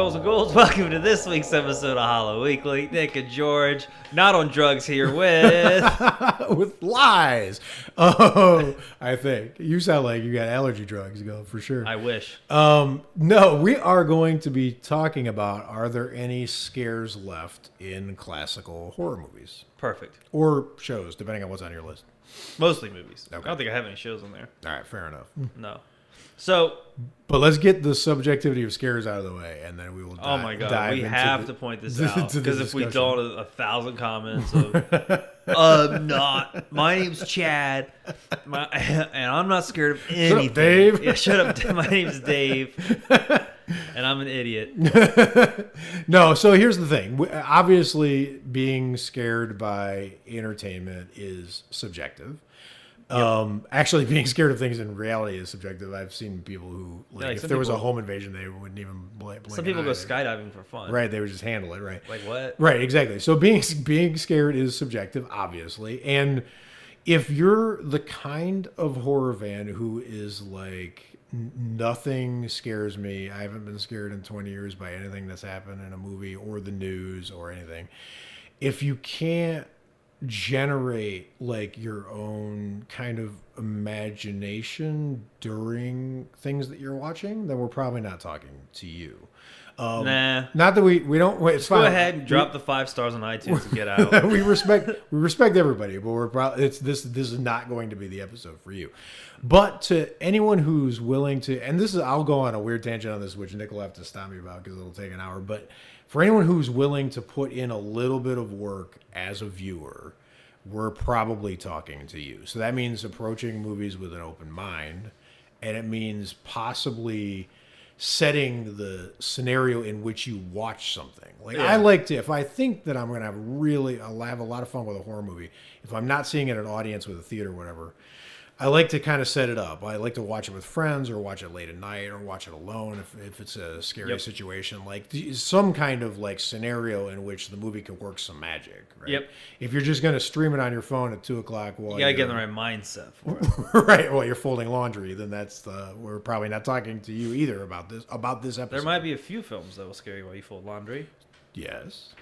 Girls and Ghouls. Welcome to this week's episode of Hollow Weekly. Nick and George, not on drugs here with... with lies. Oh, I think. You sound like you got allergy drugs going for sure. I wish. No, we are going to be talking about, are there any scares left in classical horror movies? Perfect. Or shows, depending on what's on your list. Mostly movies. Okay. I don't think I have any shows on there. All right, fair enough. No. So... But let's get the subjectivity of scares out of the way, and then we will oh my God, we have to point this out. Because if we don't, 1,000 comments of, not, my name's Chad, and I'm not scared of anything. Shut up, Dave. Yeah, shut up, my name's Dave, and I'm an idiot. No, so here's the thing. Obviously, being scared by entertainment is subjective. Yep. Actually, being scared of things in reality is subjective. I've seen people who, like if there was a home invasion, they wouldn't even blink. Some people go skydiving for fun. Right, they would just handle it, right? Like what? Right, exactly. So being scared is subjective, obviously. And if you're the kind of horror fan who is like, nothing scares me, I haven't been scared in 20 years by anything that's happened in a movie or the news or anything. If you can't generate like your own kind of imagination during things that you're watching, then we're probably not talking to you. Nah. Not that we don't. Wait, it's fine. Go ahead and drop the 5 stars on iTunes and get out. we respect everybody, but we're probably this is not going to be the episode for you. But to anyone who's willing to, and this is, I'll go on a weird tangent on this, which Nick will have to stop me about because it'll take an hour. But for anyone who's willing to put in a little bit of work as a viewer, we're probably talking to you. So that means approaching movies with an open mind, and it means possibly setting the scenario in which you watch something. Like I like to, if I think that I'm going to I'll have a lot of fun with a horror movie. If I'm not seeing it in an audience with a theater or whatever, I like to kind of set it up. I like to watch it with friends or watch it late at night or watch it alone if it's a scary situation. Like some kind of like scenario in which the movie can work some magic, right? Yep. If you're just going to stream it on your phone at 2 o'clock while you gotta get in the right mindset for it. right, while you're folding laundry, then we're probably not talking to you either about this episode. There might be a few films that will scare you while you fold laundry. Yes.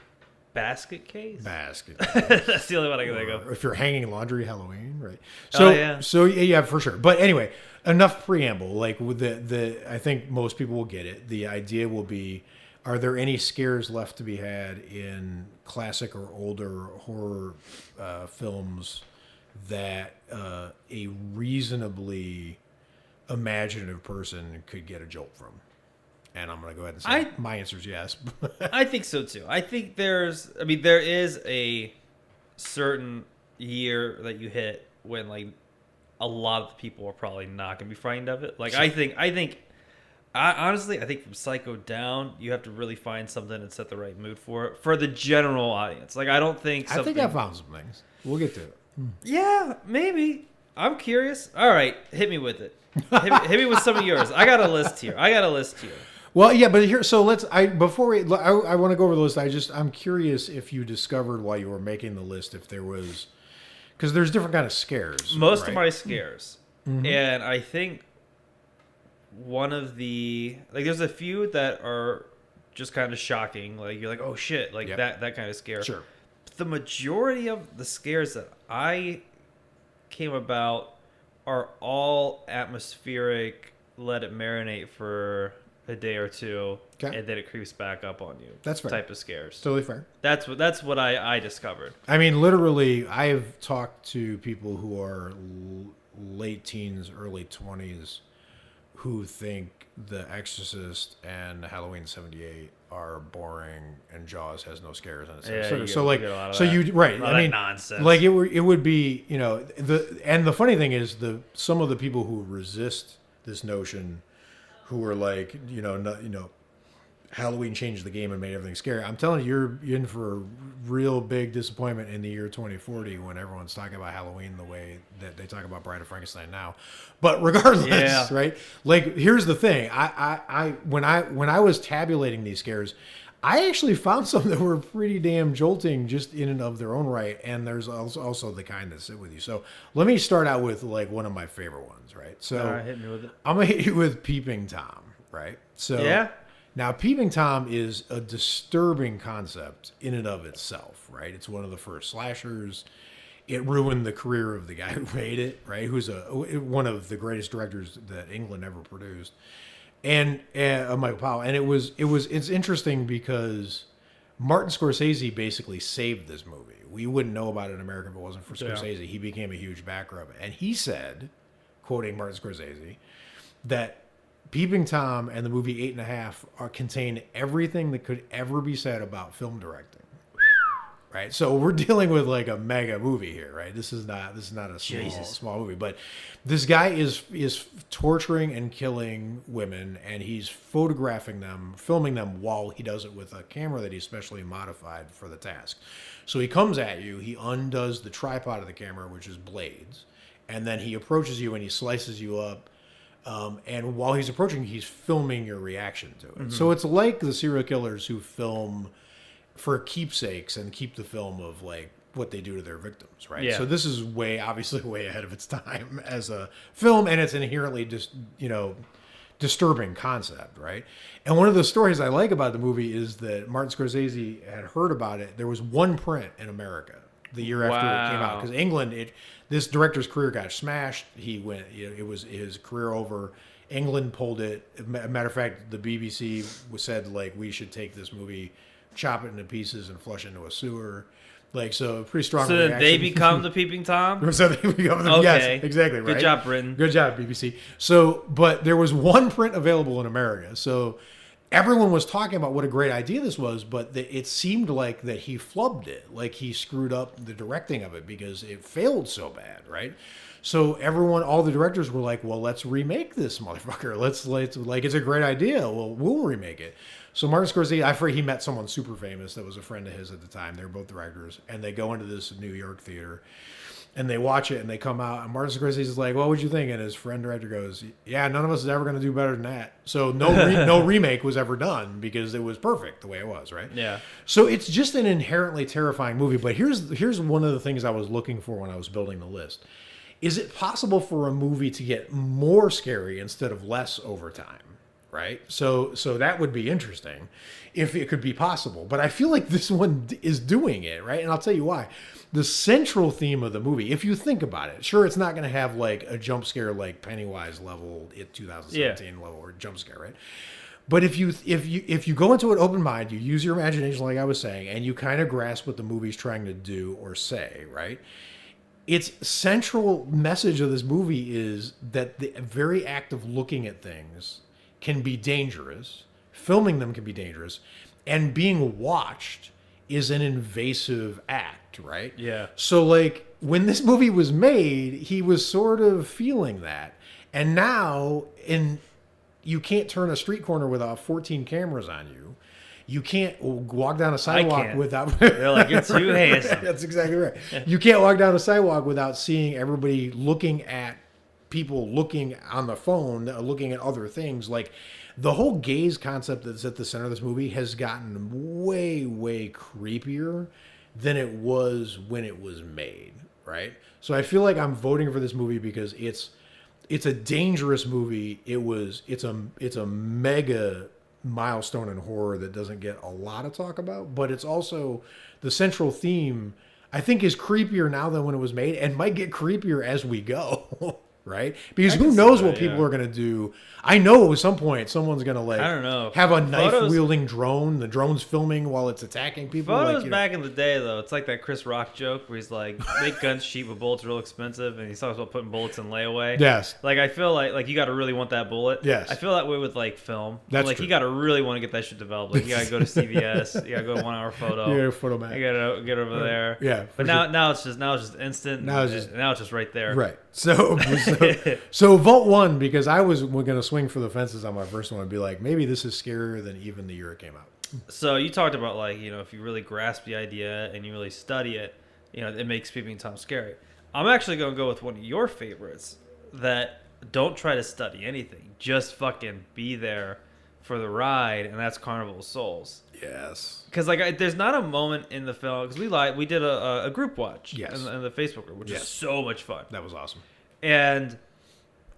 Basket Case? Basket. That's the only one I can think of. If you're hanging laundry, Halloween, right? So yeah, for sure. But anyway, enough preamble. Like with I think most people will get it. The idea will be, are there any scares left to be had in classic or older horror films that a reasonably imaginative person could get a jolt from? And I'm going to go ahead and say my answer is yes. I think so too. I think there is a certain year that you hit when like a lot of people are probably not going to be frightened of it. Like sure. Honestly, I think from Psycho down, you have to really find something and set the right mood for it for the general audience. Like I think I found some things. We'll get to it. Yeah, maybe. I'm curious. All right, hit me with it. Hit me with some of yours. I got a list here. Well, yeah, but here, so I want to go over the list. I'm curious if you discovered while you were making the list if there was, because there's different kind of scares. Most of my scares, and I think one of there's a few that are just kind of shocking. Like you're like, oh shit, like that kind of scare. Sure. But the majority of the scares that I came about are all atmospheric. Let it marinate for a day or two, and then it creeps back up on you. That's fair. Type of scares. Totally fair. That's what I discovered. I mean, literally, I've talked to people who are late teens, early 20s, who think The Exorcist and Halloween '78 are boring, and Jaws has no scares in it. Nonsense. Like it would be, the funny thing is some of the people who resist this notion, who are like, Halloween changed the game and made everything scary. I'm telling you, you're in for a real big disappointment in the year 2040 when everyone's talking about Halloween the way that they talk about Bride of Frankenstein now. But regardless, right? Like, here's the thing. When I was tabulating these scares, I actually found some that were pretty damn jolting just in and of their own right. And there's also the kind that sit with you. So let me start out with like one of my favorite ones, right? So hit me with it. I'm going to hit you with Peeping Tom, right? So yeah. Now, Peeping Tom is a disturbing concept in and of itself, right? It's one of the first slashers. It ruined the career of the guy who made it, right? Who's one of the greatest directors that England ever produced, and Michael Powell. And it's interesting because Martin Scorsese basically saved this movie. We wouldn't know about it in America if it wasn't for Scorsese. Yeah. He became a huge backer of it, and he said, quoting Martin Scorsese, that Peeping Tom and the movie 8.5 contain everything that could ever be said about film directing. Right, so we're dealing with like a mega movie here, right? This is not a small movie, but this guy is torturing and killing women, and he's photographing them, filming them while he does it with a camera that he's specially modified for the task. So he comes at you, he undoes the tripod of the camera, which is blades, and then he approaches you and he slices you up. And while he's approaching, he's filming your reaction to it. Mm-hmm. So it's like the serial killers who film for keepsakes and keep the film of like what they do to their victims, right? Yeah. So this is obviously way ahead of its time as a film, and it's inherently disturbing concept, right? And one of the stories I like about the movie is that Martin Scorsese had heard about it. There was one print in America the year after it came out, because England, this director's career got smashed. He went, it was his career over. England pulled it. Matter of fact, the BBC said like we should take this movie, chop it into pieces, and flush it into a sewer. Like, so pretty strong. So reaction. did they become the Peeping Tom? So they become the, okay. Yes, exactly. Right. Good job, Britain. Good job, BBC. So, but there was one print available in America. So everyone was talking about what a great idea this was, but it seemed like that he flubbed it. Like he screwed up the directing of it because it failed so bad, right? So all the directors were like, well, let's remake this motherfucker. Let's like, it's a great idea. Well, we'll remake it. So Martin Scorsese, I heard he met someone super famous that was a friend of his at the time. They were both directors, and they go into this New York theater, and they watch it, and they come out, and Martin Scorsese is like, "Well, what'd you think?" And his friend director goes, "Yeah, none of us is ever going to do better than that." So no remake was ever done because it was perfect the way it was, right? Yeah. So it's just an inherently terrifying movie. But here's one of the things I was looking for when I was building the list. Is it possible for a movie to get more scary instead of less over time? Right? So that would be interesting if it could be possible. But I feel like this one is doing it, right? And I'll tell you why. The central theme of the movie, if you think about it, sure, it's not going to have like a jump scare like Pennywise level, 2017 level or jump scare, right? But if you go into an open mind, you use your imagination like I was saying, and you kind of grasp what the movie's trying to do or say, right? Its central message of this movie is that the very act of looking at things can be dangerous, filming them can be dangerous, and being watched is an invasive act, right? Yeah. So like when this movie was made, he was sort of feeling that. And now you can't turn a street corner without 14 cameras on you. You can't walk down a sidewalk without... They're like, you're too handsome. That's exactly right. You can't walk down a sidewalk without seeing everybody looking at people, looking on the phone, looking at other things. Like the whole gaze concept that's at the center of this movie has gotten way, way creepier than it was when it was made, right? So I feel like I'm voting for this movie because it's a dangerous movie. It's a mega milestone in horror that doesn't get a lot of talk about, but it's also the central theme, I think, is creepier now than when it was made and might get creepier as we go. Right? Because who knows what people are going to do. I know at some point someone's going to like, I don't know, have a knife-wielding drone. The drone's filming while it's attacking people. Photos back in the day, though, it's like that Chris Rock joke where he's like, make guns cheap but bullets real expensive, and he talks about putting bullets in layaway. Yes. Like, I feel like you got to really want that bullet. Yes. I feel that way with like film. That's like true. You got to really want to get that shit developed. Like you got to go to CVS. You got to go to 1 Hour Photo. You got to photo man. You got to get over there. Yeah. But now it's just instant. Now it's just right there. Right. So vote one, because I was going to swing for the fences on my first one and be like, maybe this is scarier than even the year it came out. So you talked about like, if you really grasp the idea and you really study it, it makes Peeping Tom scary. I'm actually going to go with one of your favorites that don't try to study anything. Just fucking be there for the ride, and that's Carnival of Souls. Yes. Because like, there's not a moment in the film, because we did a group watch in the Facebook group, which is so much fun. That was awesome. And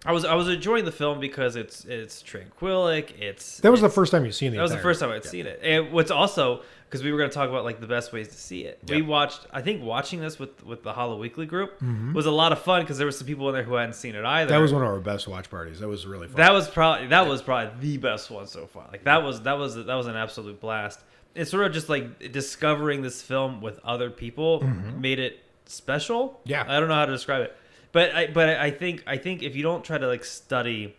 I was enjoying the film because it's tranquilic. That was the first time you've seen the. That was the first time I'd seen it. And what's also because we were going to talk about like the best ways to see it. Yep. We watched. I think watching this with the Hollow Weekly group was a lot of fun because there were some people in there who hadn't seen it either. That was one of our best watch parties. That was really fun. That was probably the best one so far. Like that was an absolute blast. It's sort of just like discovering this film with other people made it special. Yeah, I don't know how to describe it, but I think if you don't try to like study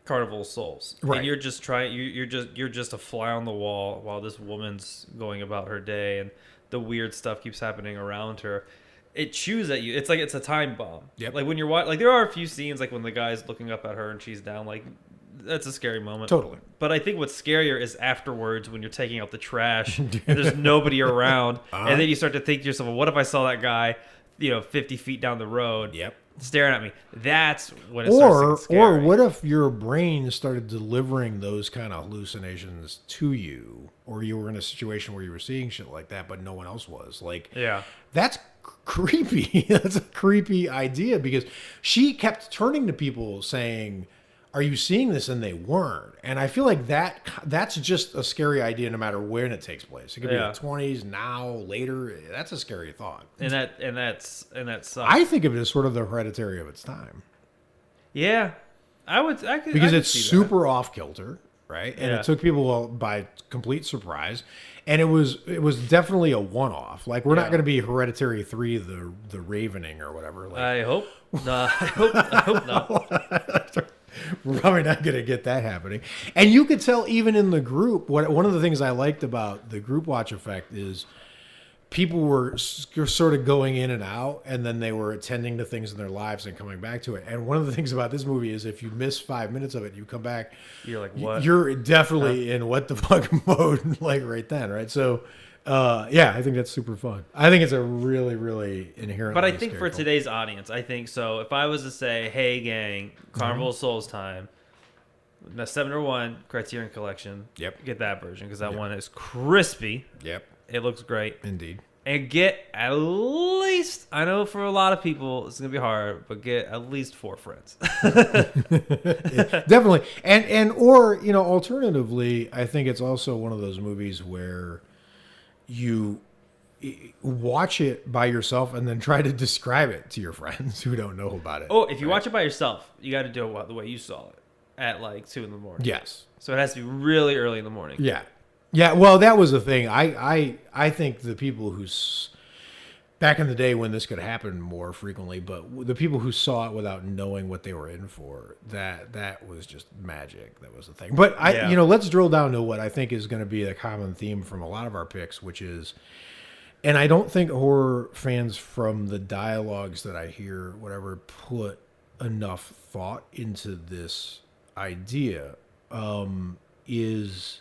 Carnival of Souls, right, and you're just trying, you're just a fly on the wall while this woman's going about her day and the weird stuff keeps happening around her. It chews at you. It's like it's a time bomb. Yep. Like when you're like there are a few scenes like when the guy's looking up at her and she's down like. That's a scary moment. Totally. But I think what's scarier is afterwards when you're taking out the trash and there's nobody around. And then you start to think to yourself, well, what if I saw that guy, 50 feet down the road staring at me? That's when it starts to get scary. Or what if your brain started delivering those kind of hallucinations to you, or you were in a situation where you were seeing shit like that, but no one else was? Like, that's creepy. That's a creepy idea because she kept turning to people saying, are you seeing this? And they weren't. And I feel like that's just a scary idea no matter when it takes place. It could be in the 20s, now, later. That's a scary thought. And that sucks. I think of it as sort of the Hereditary of its time. Yeah. Because it's super off kilter, right? And it took people by complete surprise. And it was definitely a one-off. Like, we're not going to be Hereditary 3, the Ravening or whatever. Like, I hope. No, I hope not. We're probably not going to get that happening. And you could tell even in the group, one of the things I liked about the group watch effect is people were sort of going in and out, and then they were attending to things in their lives and coming back to it. And one of the things about this movie is if you miss 5 minutes of it, you come back. You're like, what? You're definitely in what the fuck mode, like right then, right? So, I think that's super fun. I think it's a really, really inherently. But I think for film. today's audience, I think so. If I was to say, "Hey, gang, Carnival of Souls time," the 701 Criterion Collection, get that version because that one is crispy. Yep, it looks great, indeed. And get at least, I know for a lot of people it's gonna be hard, but get at least 4 friends. Definitely, or alternatively, I think it's also one of those movies where you watch it by yourself and then try to describe it to your friends who don't know about it. Oh, if you watch it by yourself, you got to do it the way you saw it at like 2 a.m. Yes. So it has to be really early in the morning. Yeah. Yeah. Well, that was the thing. I think the people back in the day when this could happen more frequently, but the people who saw it without knowing what they were in for, that was just magic. That was the thing. But let's drill down to what I think is going to be a common theme from a lot of our picks, which is, and I don't think horror fans from the dialogues that I hear, whatever, put enough thought into this idea, is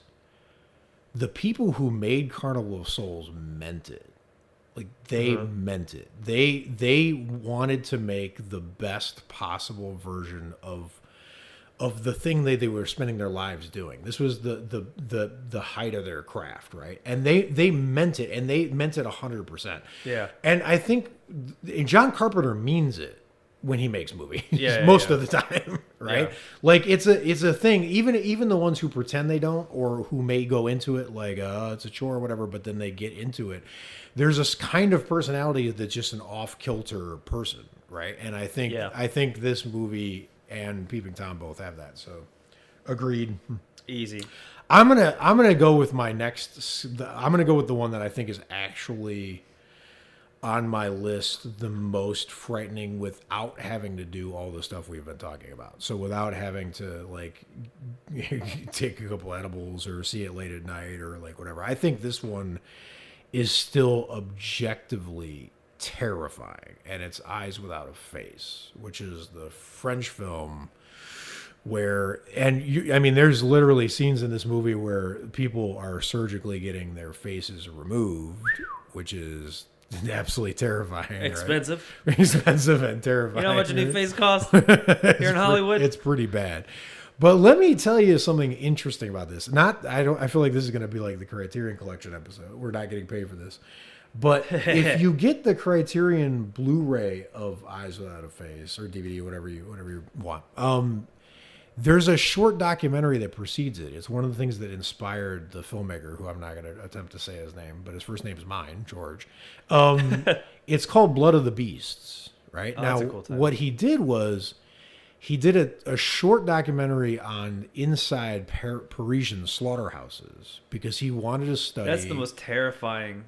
the people who made Carnival of Souls meant it. Like they meant it. They wanted to make the best possible version of the thing they were spending their lives doing. This was the height of their craft, right? And they meant it, and they meant it 100%. Yeah. And I think John Carpenter means it when he makes movies most of the time, right? Yeah. Like it's a thing. Even the ones who pretend they don't, or who may go into it like it's a chore or whatever, but then they get into it. There's this kind of personality that's just an off-kilter person, right? And I think this movie and Peeping Tom both have that. So, agreed. Easy. I'm gonna go with my next. I'm gonna go with the one that I think is actually on my list the most frightening without having to do all the stuff we've been talking about. So without having to like take a couple edibles or see it late at night or like whatever. I think this one is still objectively terrifying, and it's Eyes Without a Face, which is the French film where, there's literally scenes in this movie where people are surgically getting their faces removed, which is absolutely terrifying. Expensive. Right? Expensive and terrifying. You know how much a new face costs here in Hollywood? It's pretty bad. But let me tell you something interesting about this. I feel like this is going to be like the Criterion Collection episode. We're not getting paid for this. But if you get the Criterion Blu-ray of Eyes Without a Face or DVD, whatever you want, there's a short documentary that precedes it. It's one of the things that inspired the filmmaker, who I'm not going to attempt to say his name, but his first name is mine, George. It's called Blood of the Beasts, right? Now, that's a cool title. what he did was he did a short documentary on inside Parisian slaughterhouses because he wanted to study. That's the most terrifying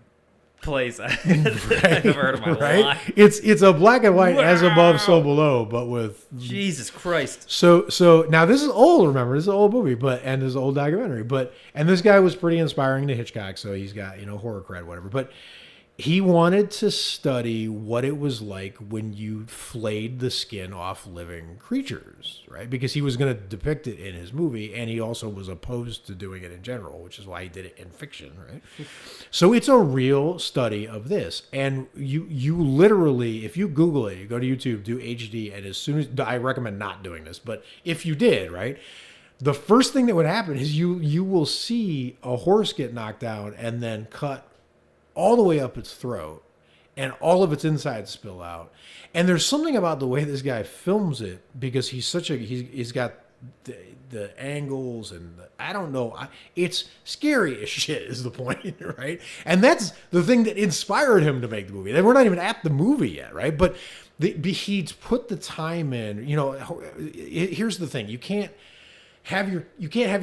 place I've ever heard of my life. It's a black and white, as above, so below, but with Jesus Christ. So now this is old. Remember, this is an old movie, and this is an old documentary. And this guy was pretty inspiring to Hitchcock, so he's got horror cred, whatever. But he wanted to study what it was like when you flayed the skin off living creatures, right? Because he was going to depict it in his movie, and he also was opposed to doing it in general, which is why he did it in fiction, right? So it's a real study of this. And you literally, if you Google it, you go to YouTube, do HD, and as soon as, I recommend not doing this, but if you did, right? The first thing that would happen is you will see a horse get knocked down and then cut all the way up its throat, and all of its insides spill out. And there's something about the way this guy films it, because he's got the angles and I don't know. It's scary as shit is the point, right? And that's the thing that inspired him to make the movie. We're not even at the movie yet, right? But he's put the time in. Here's the thing: you can't have your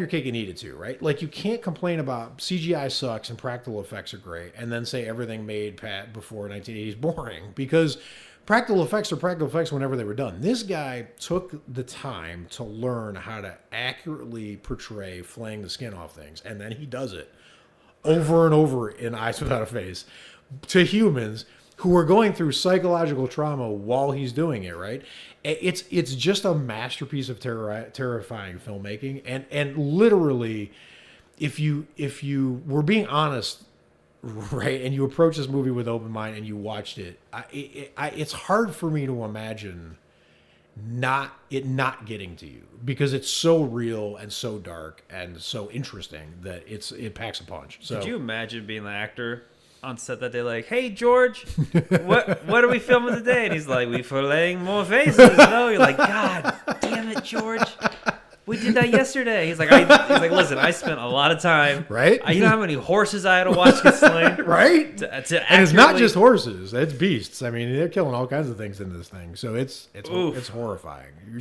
cake and eat it too, right? Like, you can't complain about CGI sucks and practical effects are great and then say everything made before 1980 is boring, because practical effects are practical effects whenever they were done. This guy took the time to learn how to accurately portray flaying the skin off things, and then he does it over and over in Eyes Without a Face to humans who are going through psychological trauma while he's doing it, right? It's just a masterpiece of terrifying filmmaking, and literally, if you were being honest, right, and you approach this movie with open mind and you watched it, it's hard for me to imagine not getting to you, because it's so real and so dark and so interesting that it packs a punch. So, could you imagine being the actor on set that day, like, "Hey George, what are we filming today?" And he's like, "We filleting more faces." No, you're like, "God damn it, George, we did that yesterday." He's like, "Listen, I spent a lot of time, right? You know how many horses I had to watch get slain, right? And it's not just horses; it's beasts. I mean, they're killing all kinds of things in this thing. So it's horrifying. You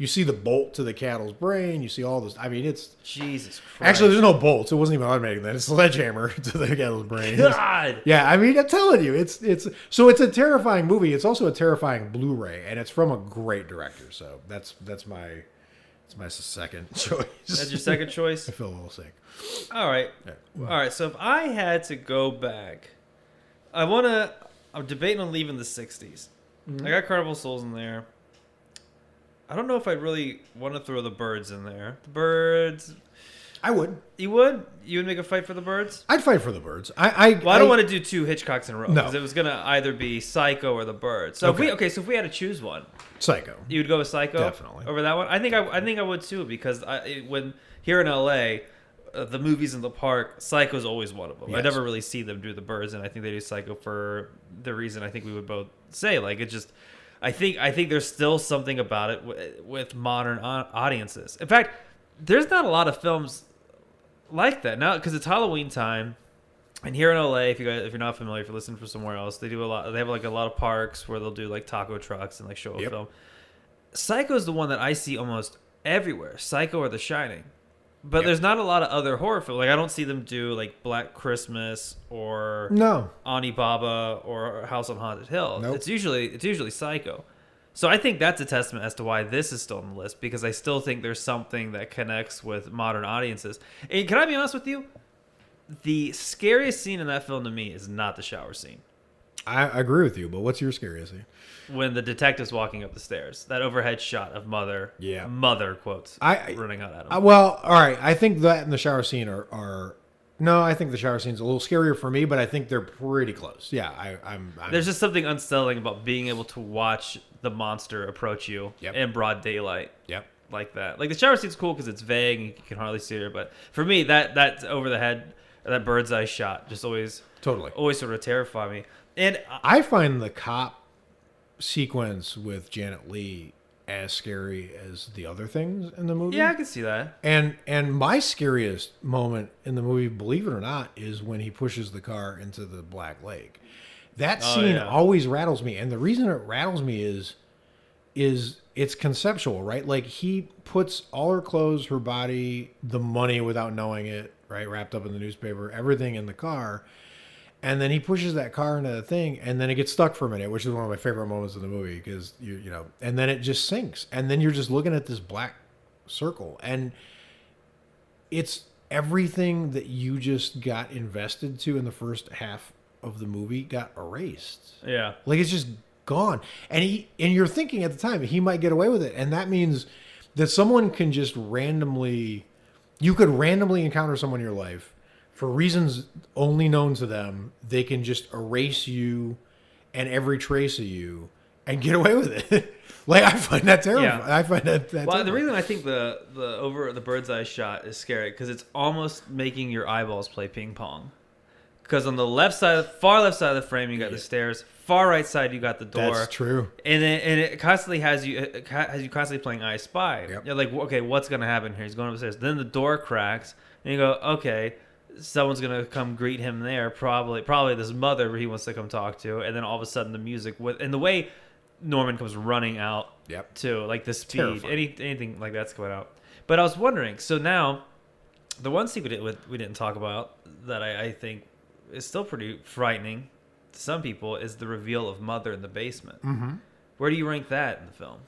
see the bolt to the cattle's brain. You see all this. I mean, it's Jesus Christ. Actually, there's no bolts. It wasn't even automatic then. It's a sledgehammer to the cattle's brain. God. Yeah, I mean, I'm telling you, it's a terrifying movie. It's also a terrifying Blu-ray, and it's from a great director. So that's my second choice. That's your second choice? I feel a little sick. All right. All right. So if I had to go back, I'm debating on leaving the 60s. Mm-hmm. I got Carnival Souls in there. I don't know if I'd really want to throw the Birds in there. The Birds. I would. You would? You would make a fight for the Birds? I'd fight for the Birds. I don't want to do two Hitchcocks in a row. No. Because it was going to either be Psycho or the Birds. So if we had to choose one. Psycho. You would go with Psycho? Definitely. Over that one? I think I would too, because when here in LA, the movies in the park, Psycho's always one of them. Yes. I never really see them do the Birds, and I think they do Psycho for the reason I think we would both say. Like, it just, I think there's still something about it with modern audiences. In fact, there's not a lot of films like that now, because it's Halloween time, and here in LA, if you're not familiar, if you're listening from somewhere else, they do a lot. They have like a lot of parks where they'll do like taco trucks and like show a film. Psycho is the one that I see almost everywhere. Psycho or The Shining, but there's not a lot of other horror films. Like, I don't see them do like Black Christmas or Onibaba or House on Haunted Hill. Nope. It's usually Psycho. So I think that's a testament as to why this is still on the list, because I still think there's something that connects with modern audiences. And can I be honest with you? The scariest scene in that film to me is not the shower scene. I agree with you, but what's your scariest scene? When the detective's walking up the stairs. That overhead shot of Mother quotes running out at him. Well, all right. I think that and the shower scene are no, I think the shower scene's a little scarier for me, but I think they're pretty close. Yeah, I'm there's just something unsettling about being able to watch the monster approach you in broad daylight. Like that. Like, the shower scene's cool because it's vague and you can hardly see her, but for me, that over the head that bird's eye shot just always sort of terrify me. And I find the cop sequence with Janet Leigh as scary as the other things in the movie. Yeah, I can see that. And my scariest moment in the movie, believe it or not, is when he pushes the car into the Black Lake. That scene always rattles me, and the reason it rattles me is it's conceptual, right? Like, he puts all her clothes, her body, the money without knowing it, right, wrapped up in the newspaper, everything in the car, and then he pushes that car into the thing, and then it gets stuck for a minute, which is one of my favorite moments in the movie, because you know, and then it just sinks, and then you're just looking at this black circle, and it's everything that you just got invested to in the first half of the movie got erased. Yeah, like, it's just gone, and you're thinking at the time he might get away with it, and that means that someone can just you could randomly encounter someone in your life for reasons only known to them. They can just erase you and every trace of you and get away with it. Like, I find that terrifying. Yeah. I find that well, terrifying. the reason I think the over the bird's eye shot is scary because it's almost making your eyeballs play ping pong. Because on the far left side of the frame, you got the stairs. Far right side, you got the door. That's true. And it constantly has you constantly playing I Spy. Yep. You're like, okay, what's gonna happen here? He's going upstairs. Then the door cracks, and you go, okay, someone's gonna come greet him there. Probably this mother he wants to come talk to. And then all of a sudden, the music and the way Norman comes running out. Yep. Too, like the speed, anything like that's coming out. But I was wondering. So now, the one scene we didn't talk about that I think is still pretty frightening to some people is the reveal of Mother in the basement. Mm-hmm. Where do you rank that in the film?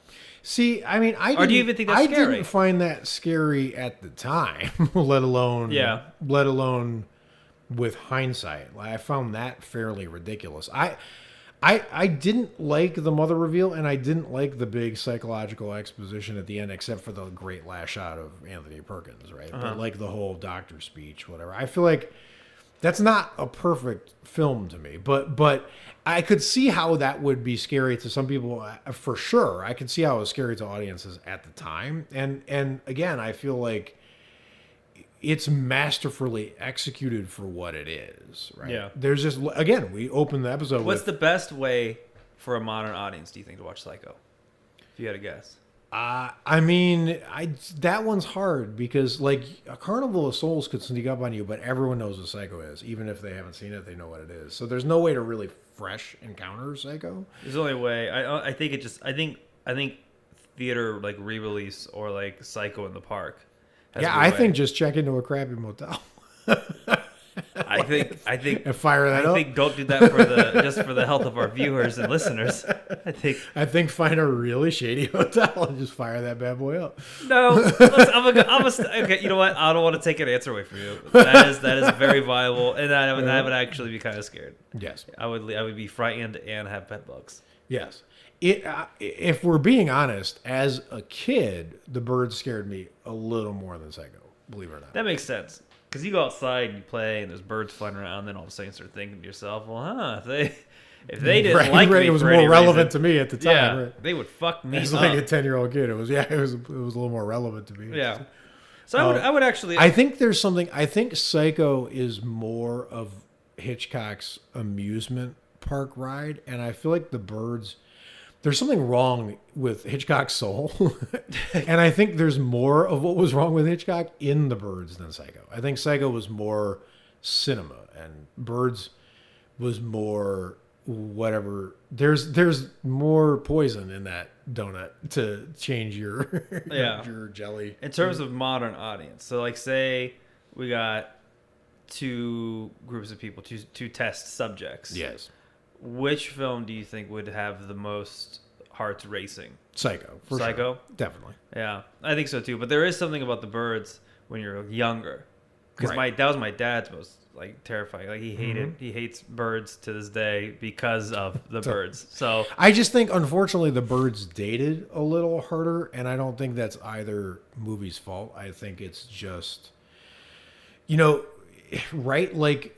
See, I mean, or do you even think that's scary? I didn't find that scary at the time, let alone with hindsight. Like, I found that fairly ridiculous. I didn't like the mother reveal, and I didn't like the big psychological exposition at the end, except for the great last shot of Anthony Perkins, right? But like the whole doctor speech, whatever. I feel like that's not a perfect film to me, but I could see how that would be scary to some people, for sure. I could see how it was scary to audiences at the time, and again, I feel like it's masterfully executed for what it is, right? Yeah. There's just, again, we opened the episode What's the best way for a modern audience, do you think, to watch Psycho? If you had a guess. I mean, that one's hard because, like, a Carnival of Souls could sneak up on you, but everyone knows what Psycho is. Even if they haven't seen it, they know what it is. So there's no way to really fresh encounter Psycho. There's only a way. I think I think theater, like, re-release or like Psycho in the Park. Yeah, I think just check into a crappy motel. I think and fire that up. I think don't do that for the health of our viewers and listeners. I think find a really shady hotel and just fire that bad boy up. No, okay. You know what? I don't want to take an answer away from you. That is very viable, and I would actually be kind of scared. Yes, I would be frightened and have bed bugs. Yes. If we're being honest, as a kid, The Bird scared me a little more than Psycho, believe it or not. That makes sense. Because you go outside and you play and there's birds flying around, and then all of a sudden you start thinking to yourself, well, if they didn't like me, it was more relevant to me at the time. Yeah, right? They would fuck me up. As like a 10-year-old kid, it was a little more relevant to me. Yeah. So I would actually. I think there's something. I think Psycho is more of Hitchcock's amusement park ride, and I feel like The Birds. There's something wrong with Hitchcock's soul. And I think there's more of what was wrong with Hitchcock in The Birds than Psycho. I think Psycho was more cinema and Birds was more whatever. There's more poison in that donut to change your your jelly. In terms of modern audience. So, like, say we got two groups of people, two test subjects. Yes. Which film do you think would have the most hearts racing? Psycho. Psycho? Sure. Definitely. Yeah, I think so too. But there is something about The Birds when you're younger. Because that was my dad's most, like, terrifying. Like, he hates birds to this day because of The Birds. So I just think, unfortunately, The Birds dated a little harder, and I don't think that's either movie's fault. I think it's just, right? Like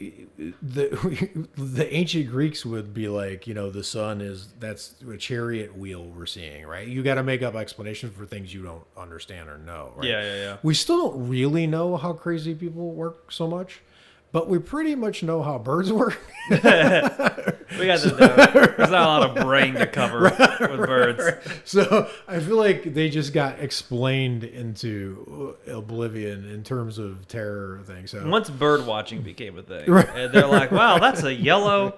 the ancient Greeks would be like, the sun that's a chariot wheel we're seeing, right? You got to make up explanations for things you don't understand or know, right? Yeah. We still don't really know how crazy people work so much, but we pretty much know how birds work. We got this down. There's not a lot of brain to cover with birds. So I feel like they just got explained into oblivion in terms of terror things. So once bird watching became a thing, and they're like, "Wow, that's a yellow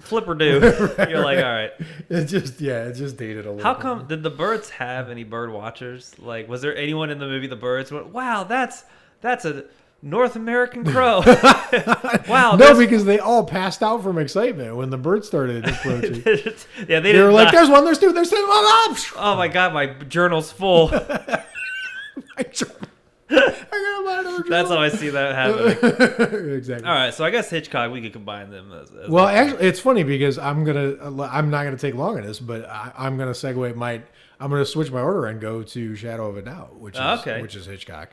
flipperdo." You're like, "All right." It just dated a little. How come did the birds have any bird watchers? Like, was there anyone in the movie The Birds went, "Wow, that's a North American crow"? Wow. No, because they all passed out from excitement when the bird started approaching. Yeah, they were like, "There's one, there's two, there's three." Oh my god, my journal's full. My journal. I gotta buy another journal. That's how I see that happening. Exactly. All right, so I guess Hitchcock, we could combine them. As well, actually, it's funny because I'm not gonna take long on this, but I'm gonna segue I'm gonna switch my order and go to Shadow of a Doubt, which is Hitchcock.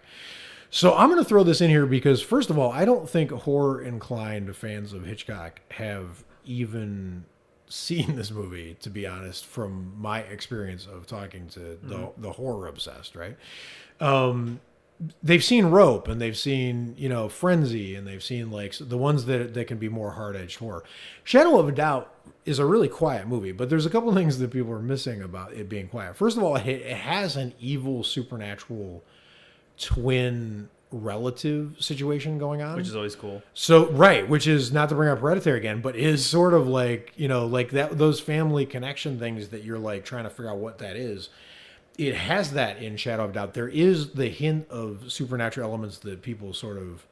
So I'm going to throw this in here because, first of all, I don't think horror-inclined fans of Hitchcock have even seen this movie, to be honest, from my experience of talking to the horror-obsessed, right? They've seen Rope, and they've seen, Frenzy, and they've seen, like, the ones that can be more hard-edged horror. Shadow of a Doubt is a really quiet movie, but there's a couple things that people are missing about it being quiet. First of all, it has an evil supernatural twin relative situation going on, which is always cool. So which is not to bring up Hereditary again, but is sort of like like that, those family connection things that you're like trying to figure out what that is. It has that in Shadow of Doubt. There is the hint of supernatural elements that people sort of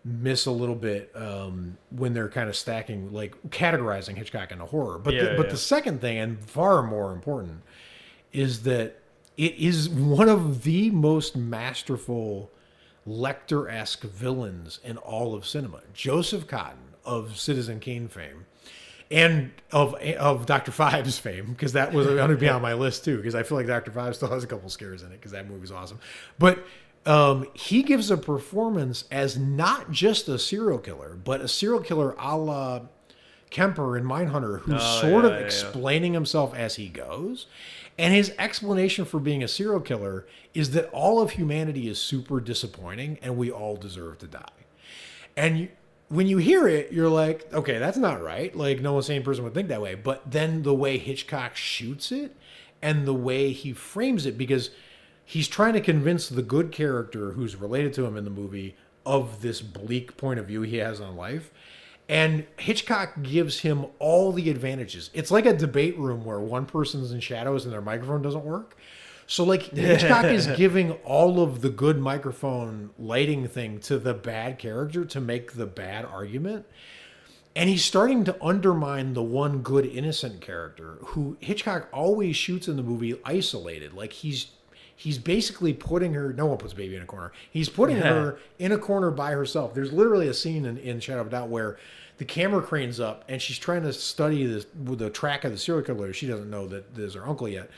miss a little bit when they're kind of stacking, like categorizing Hitchcock into horror. But the second thing, and far more important, is that it is one of the most masterful Lecter-esque villains in all of cinema. Joseph Cotten of Citizen Kane fame and of Dr. Phibes fame, because that was going to be on my list too, because I feel like Dr. Phibes still has a couple scares in it because that movie's awesome. But he gives a performance as not just a serial killer, but a serial killer a la Kemper in Mindhunter, who's explaining himself as he goes. And his explanation for being a serial killer is that all of humanity is super disappointing and we all deserve to die. And when you hear it, you're like, okay, that's not right. Like, no sane person would think that way. But then the way Hitchcock shoots it and the way he frames it, because he's trying to convince the good character who's related to him in the movie of this bleak point of view he has on life. And Hitchcock gives him all the advantages. It's like a debate room where one person's in shadows and their microphone doesn't work. So like Hitchcock is giving all of the good microphone lighting thing to the bad character to make the bad argument. And he's starting to undermine the one good innocent character who Hitchcock always shoots in the movie isolated. Like he's basically putting her, no one puts baby in a corner. He's putting her in a corner by herself. There's literally a scene in Shadow of Doubt where the camera cranes up and she's trying to study the track of the serial killer. She doesn't know that there's her uncle yet.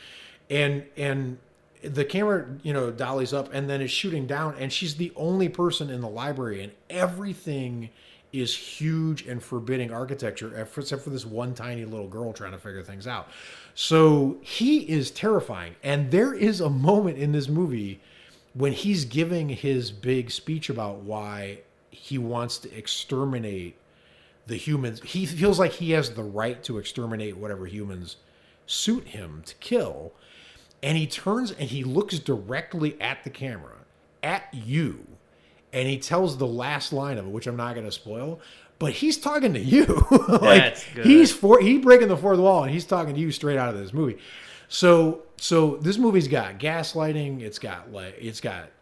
And the camera, dollies up and then is shooting down, and she's the only person in the library, and everything is huge and forbidding architecture, except for this one tiny little girl trying to figure things out. So he is terrifying. And there is a moment in this movie when he's giving his big speech about why he wants to exterminate the humans. He feels like he has the right to exterminate whatever humans suit him to kill. And he turns and he looks directly at the camera, at you. And he tells the last line of it, which I'm not going to spoil, but he's talking to you. Like, that's good. He's breaking the fourth wall, and he's talking to you straight out of this movie. So this movie's got gaslighting, it's got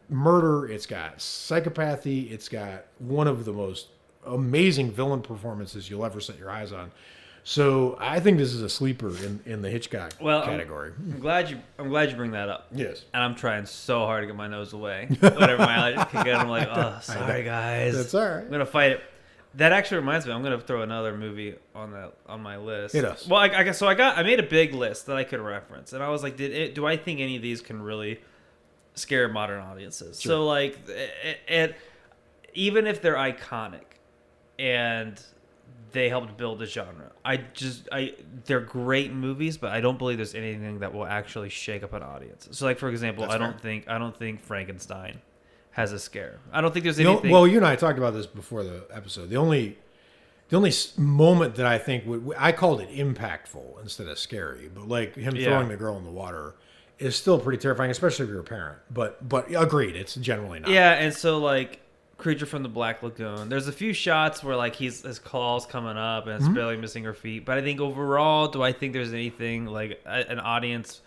murder, it's got psychopathy, it's got one of the most amazing villain performances you'll ever set your eyes on. So I think this is a sleeper in the Hitchcock category. I'm glad you bring that up. Yes. And I'm trying so hard to get my nose away. Whatever my eye can get, I'm like, oh, sorry guys. That's all right. I'm gonna fight it. That actually reminds me, I'm gonna throw another movie on my list. Hit us. Well, I made a big list that I could reference, and I was like, do I think any of these can really scare modern audiences? Sure. So like, even if they're iconic and they helped build the genre, they're great movies, but I don't believe there's anything that will actually shake up an audience. So like, for example, I don't think Frankenstein has a scare. I don't think there's You know, anything. well, you and I talked about this before the episode. The only moment that I think I called it impactful instead of scary, but like him throwing the girl in the water is still pretty terrifying, especially if you're a parent. But agreed, it's generally not. Yeah, and so like Creature from the Black Lagoon, there's a few shots where like his claws coming up and it's barely missing her feet. But I think overall, do I think there's anything like an audience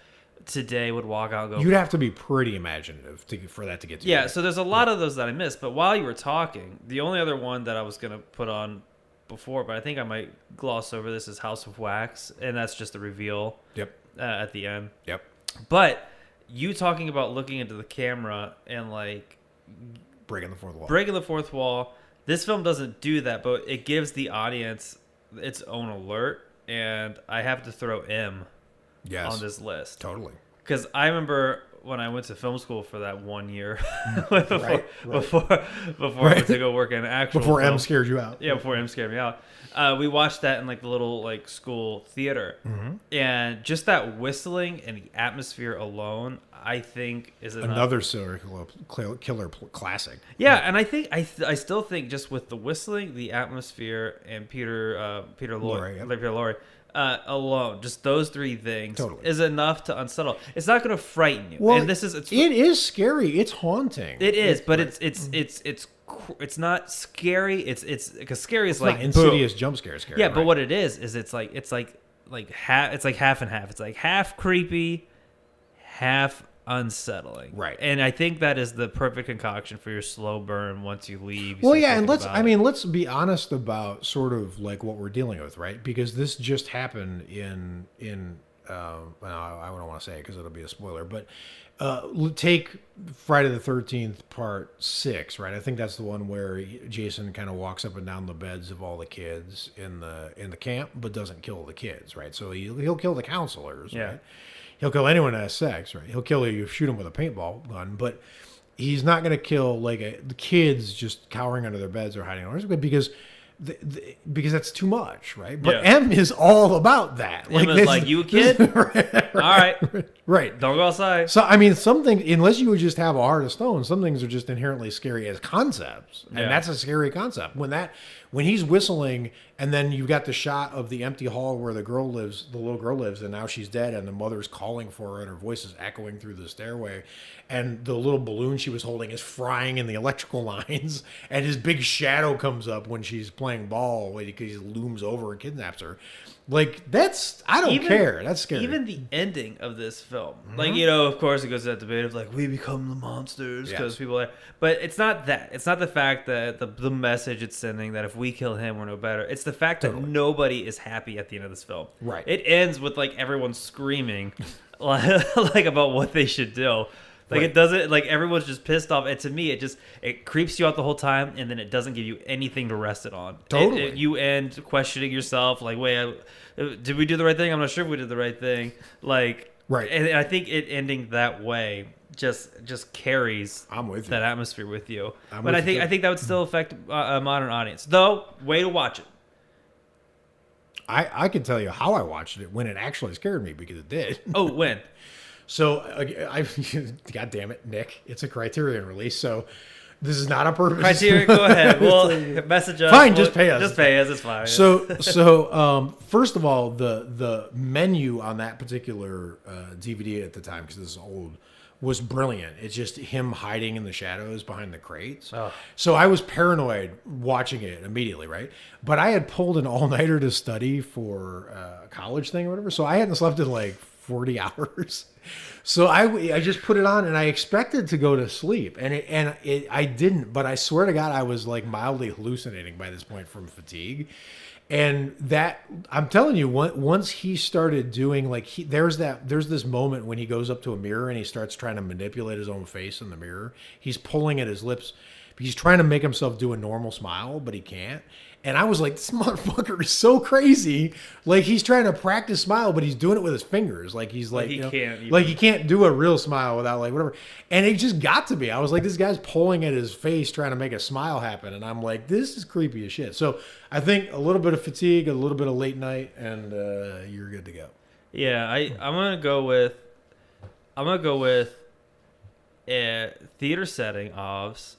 today would walk out and go, You'd have to be pretty imaginative for that to get to you. Yeah, so there's a lot of those that I missed. But while you were talking, the only other one that I was gonna put on before, but I think I might gloss over this, is House of Wax, and that's just a reveal. Yep. At the end. Yep. But you talking about looking into the camera and like breaking the fourth wall. Breaking the fourth wall. This film doesn't do that, but it gives the audience its own alert, and I have to throw M on this list. Totally. Because I remember when I went to film school for that 1 year before I went to go work in actual before film. M scared you out. Yeah, before M scared me out. We watched that in like the little like school theater, and just that whistling and the atmosphere alone, I think is enough. Another serial killer classic. Yeah, and I think I still think just with the whistling, the atmosphere, and Peter Lorre alone, just those three things is enough to unsettle. It's not going to frighten you. Well, and it is scary. It's haunting. It is, but it's not scary. It's because scary is like not insidious jump scare scary. Yeah, but what it is it's like half. It's like half and half. It's like half creepy, half unsettling. Right. And I think that is the perfect concoction for your slow burn once you leave. Well, yeah, and let's be honest about sort of like what we're dealing with, right? Because this just happened in well, I don't want to say it because it'll be a spoiler, but take Friday the 13th Part 6, right? I think that's the one where Jason kind of walks up and down the beds of all the kids in the camp, but doesn't kill the kids, right? So he'll kill the counselors, right? He'll kill anyone that has sex, right? He'll kill you, shoot him with a paintball gun, but he's not going to kill like the kids just cowering under their beds or hiding under because that's too much, right? But M is all about that. M is like, you a kid? All right. Right. Don't go outside. So, I mean, unless you would just have a heart of stone, some things are just inherently scary as concepts. And that's a scary concept. When he's whistling and then you've got the shot of the empty hall where the little girl lives, and now she's dead and the mother's calling for her and her voice is echoing through the stairway, and the little balloon she was holding is frying in the electrical lines, and his big shadow comes up when she's playing ball because he looms over and kidnaps her. Like, I don't care. That's scary. Even the ending of this film. Like, of course it goes to that debate of like, we become the monsters because people are, but it's not that. It's not the fact that the message it's sending that if we kill him, we're no better. It's the fact that nobody is happy at the end of this film. Right. It ends with like everyone screaming like about what they should do. Like it doesn't, like everyone's just pissed off, and to me it creeps you out the whole time, and then it doesn't give you anything to rest it on. Totally. You end questioning yourself, like, wait, did we do the right thing? I'm not sure if we did the right thing. Like, right. And I think it ending that way just carries that atmosphere with you. But I think that would still affect a modern audience, though. Way to watch it. I can tell you how I watched it when it actually scared me, because it did. Oh, when? So, God damn it, Nick, it's a Criterion release, so this is not a purpose. Criterion, go ahead. Well, message us. Fine, just pay us. Just pay us, it's fine. So, first of all, the menu on that particular DVD at the time, because this is old, was brilliant. It's just him hiding in the shadows behind the crates. Oh. So I was paranoid watching it immediately, right? But I had pulled an all-nighter to study for a college thing or whatever, so I hadn't slept in like 40 hours. So I just put it on and I expected to go to sleep, and I didn't, but I swear to God I was like mildly hallucinating by this point from fatigue. And that, I'm telling you, once he started doing like there's this moment when he goes up to a mirror and he starts trying to manipulate his own face in the mirror. He's pulling at his lips. He's trying to make himself do a normal smile, but he can't. And I was like, this motherfucker is so crazy. Like, he's trying to practice smile, but he's doing it with his fingers. Like, he's like, he can't do a real smile without like whatever. And it just got to me. I was like, this guy's pulling at his face, trying to make a smile happen. And I'm like, this is creepy as shit. So I think a little bit of fatigue, a little bit of late night, and you're good to go. Yeah, I'm gonna go with a theater setting of,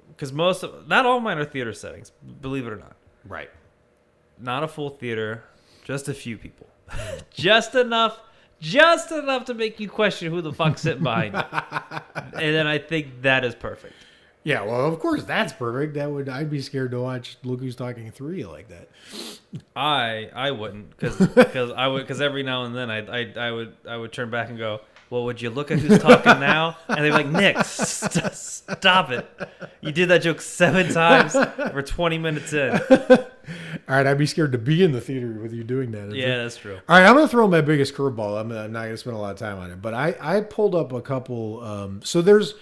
because not all mine are theater settings, believe it or not. Right. Not a full theater, just a few people. just enough to make you question who the fuck's sitting behind you. And then I think that is perfect. Yeah, well, of course that's perfect. I'd be scared to watch Look Who's Talking 3 like that. I wouldn't, because every now and then I would turn back and go, well, would you look at who's talking now? And they'd be like, Nick, stop it. You did that joke 7 times. We're 20 minutes in. All right, I'd be scared to be in the theater with you doing that. Yeah, that's true. All right, I'm going to throw my biggest curveball. I'm not going to spend a lot of time on it. But I pulled up a couple. So there's...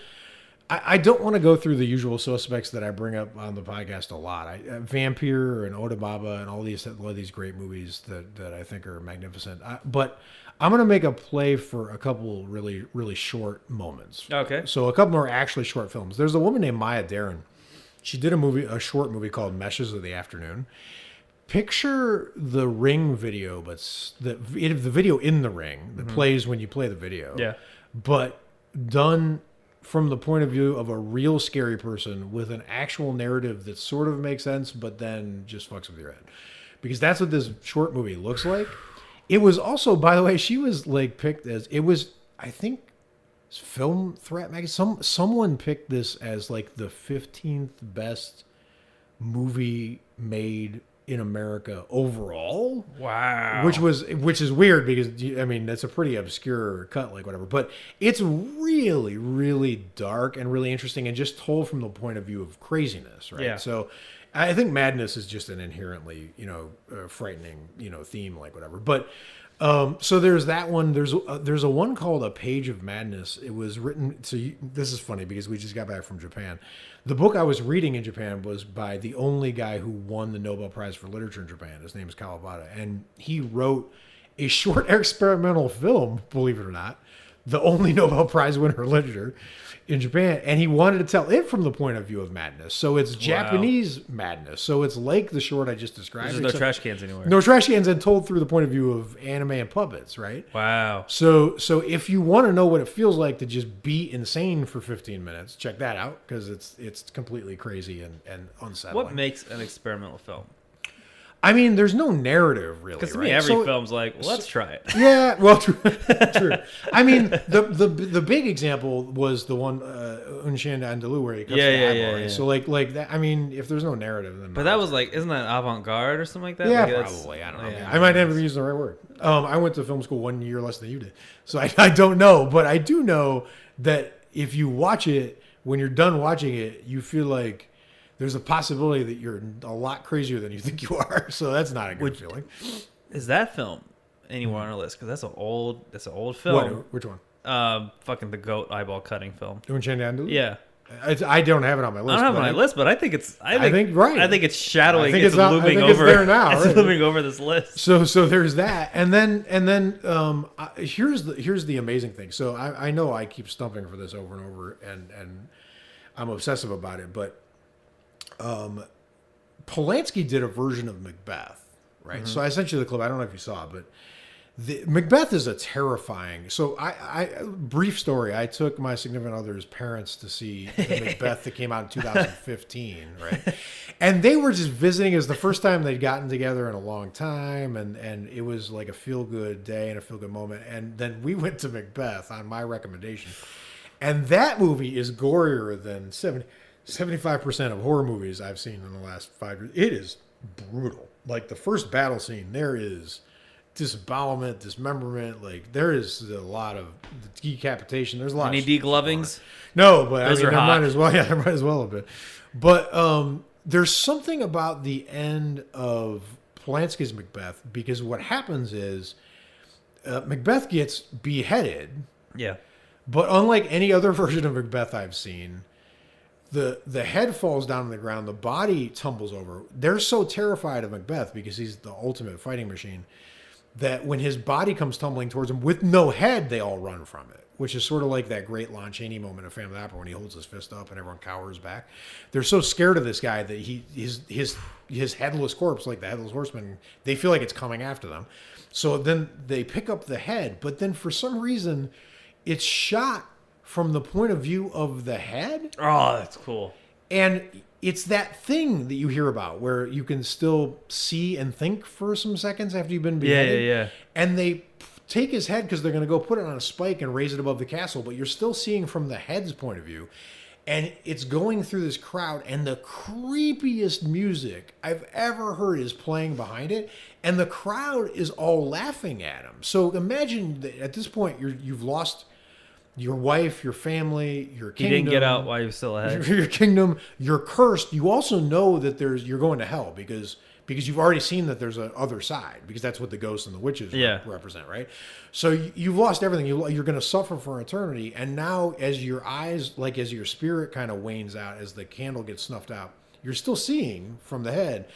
I don't want to go through the usual suspects that I bring up on the podcast a lot. Vampire and Oda Baba and all these great movies that I think are magnificent. But I'm going to make a play for a couple really, really short moments. Okay. So a couple more actually short films. There's a woman named Maya Deren. She did a short movie called Meshes of the Afternoon. Picture the Ring video, but the video in the Ring that plays when you play the video. Yeah. But done from the point of view of a real scary person with an actual narrative that sort of makes sense, but then just fucks with your head. Because that's what this short movie looks like. It was also, by the way, she was like picked as, it was, I think, Film Threat magazine. Someone picked this as like the 15th best movie made in America overall. Wow. Which is weird because, I mean, that's a pretty obscure cut, like whatever. But it's really, really dark and really interesting and just told from the point of view of craziness, right? Yeah. So I think madness is just an inherently, frightening, theme, like whatever. But so there's that one. There's a one called A Page of Madness. It was written. This is funny because we just got back from Japan. The book I was reading in Japan was by the only guy who won the Nobel Prize for Literature in Japan. His name is Kawabata, and he wrote a short experimental film. Believe it or not, the only Nobel Prize winner in literature in Japan, and he wanted to tell it from the point of view of madness. So it's Japanese madness. So it's like the short I just described. There's no trash cans anywhere. No trash cans, and told through the point of view of anime and puppets, right? Wow. So if you want to know what it feels like to just be insane for 15 minutes, check that out because it's completely crazy and unsettling. What makes an experimental film? I mean, there's no narrative really. Because to me, every film's like, well, let's try it. Yeah, well, true. I mean, the big example was the one Unshin Andalu where he cuts the eyeball. Right? So like that. I mean, if there's no narrative, then. But that was like, isn't that avant-garde or something like that? Yeah, like probably. I don't know. I might never use the right word. I went to film school 1 year less than you did, so I don't know. But I do know that if you watch it, when you're done watching it, you feel like there's a possibility that you're a lot crazier than you think you are. So that's not a good feeling. Is that film anywhere on our list? Because that's an old film. Which one? Fucking the goat eyeball cutting film. Yeah. I don't have it on my list. I don't have it on my list, but I think it's. I think right. I think it's shadowing. It's looming over. It's there now. It's looming over this list. So there's that, and then here's the amazing thing. So I know I keep stumping for this over and over, and I'm obsessive about it, but. Polanski did a version of Macbeth, right? Mm-hmm. So I sent you the clip. I don't know if you saw it, but Macbeth is a terrifying. So brief story. I took my significant other's parents to see the Macbeth that came out in 2015, right? And they were just visiting. It was the first time they'd gotten together in a long time, and it was like a feel-good day and a feel-good moment. And then we went to Macbeth on my recommendation, and that movie is gorier than 75% of horror movies I've seen in the last 5 years. It is brutal. Like the first battle scene, there is disembowelment, dismemberment. Like there is a lot of decapitation. There's a lot. Any deglovings? No, but those are there hot. might as well. Yeah, there might as well have been. But there's something about the end of Polanski's Macbeth because what happens is Macbeth gets beheaded. Yeah. But unlike any other version of Macbeth I've seen. The head falls down on the ground. The body tumbles over. They're so terrified of Macbeth because he's the ultimate fighting machine that when his body comes tumbling towards them with no head, they all run from it, which is sort of like that great Lon Chaney moment of Phantom of the Opera when he holds his fist up and everyone cowers back. They're so scared of this guy that his headless corpse, like the Headless Horseman, they feel like it's coming after them. So then they pick up the head, but then for some reason it's shot from the point of view of the head. Oh, that's cool. And it's that thing that you hear about where you can still see and think for some seconds after you've been beheaded. Yeah. And they take his head because they're going to go put it on a spike and raise it above the castle, but you're still seeing from the head's point of view. And it's going through this crowd, and the creepiest music I've ever heard is playing behind it, and the crowd is all laughing at him. So imagine that at this point you've lost your wife, your family, your kingdom. He didn't get out while he was still ahead. Your kingdom, you're cursed. You also know that you're going to hell because you've already seen that there's a other side, because that's what the ghosts and the witches represent, right? So you've lost everything. You're going to suffer for eternity. And now as your eyes, like as your spirit kind of wanes out, as the candle gets snuffed out, you're still seeing from the head.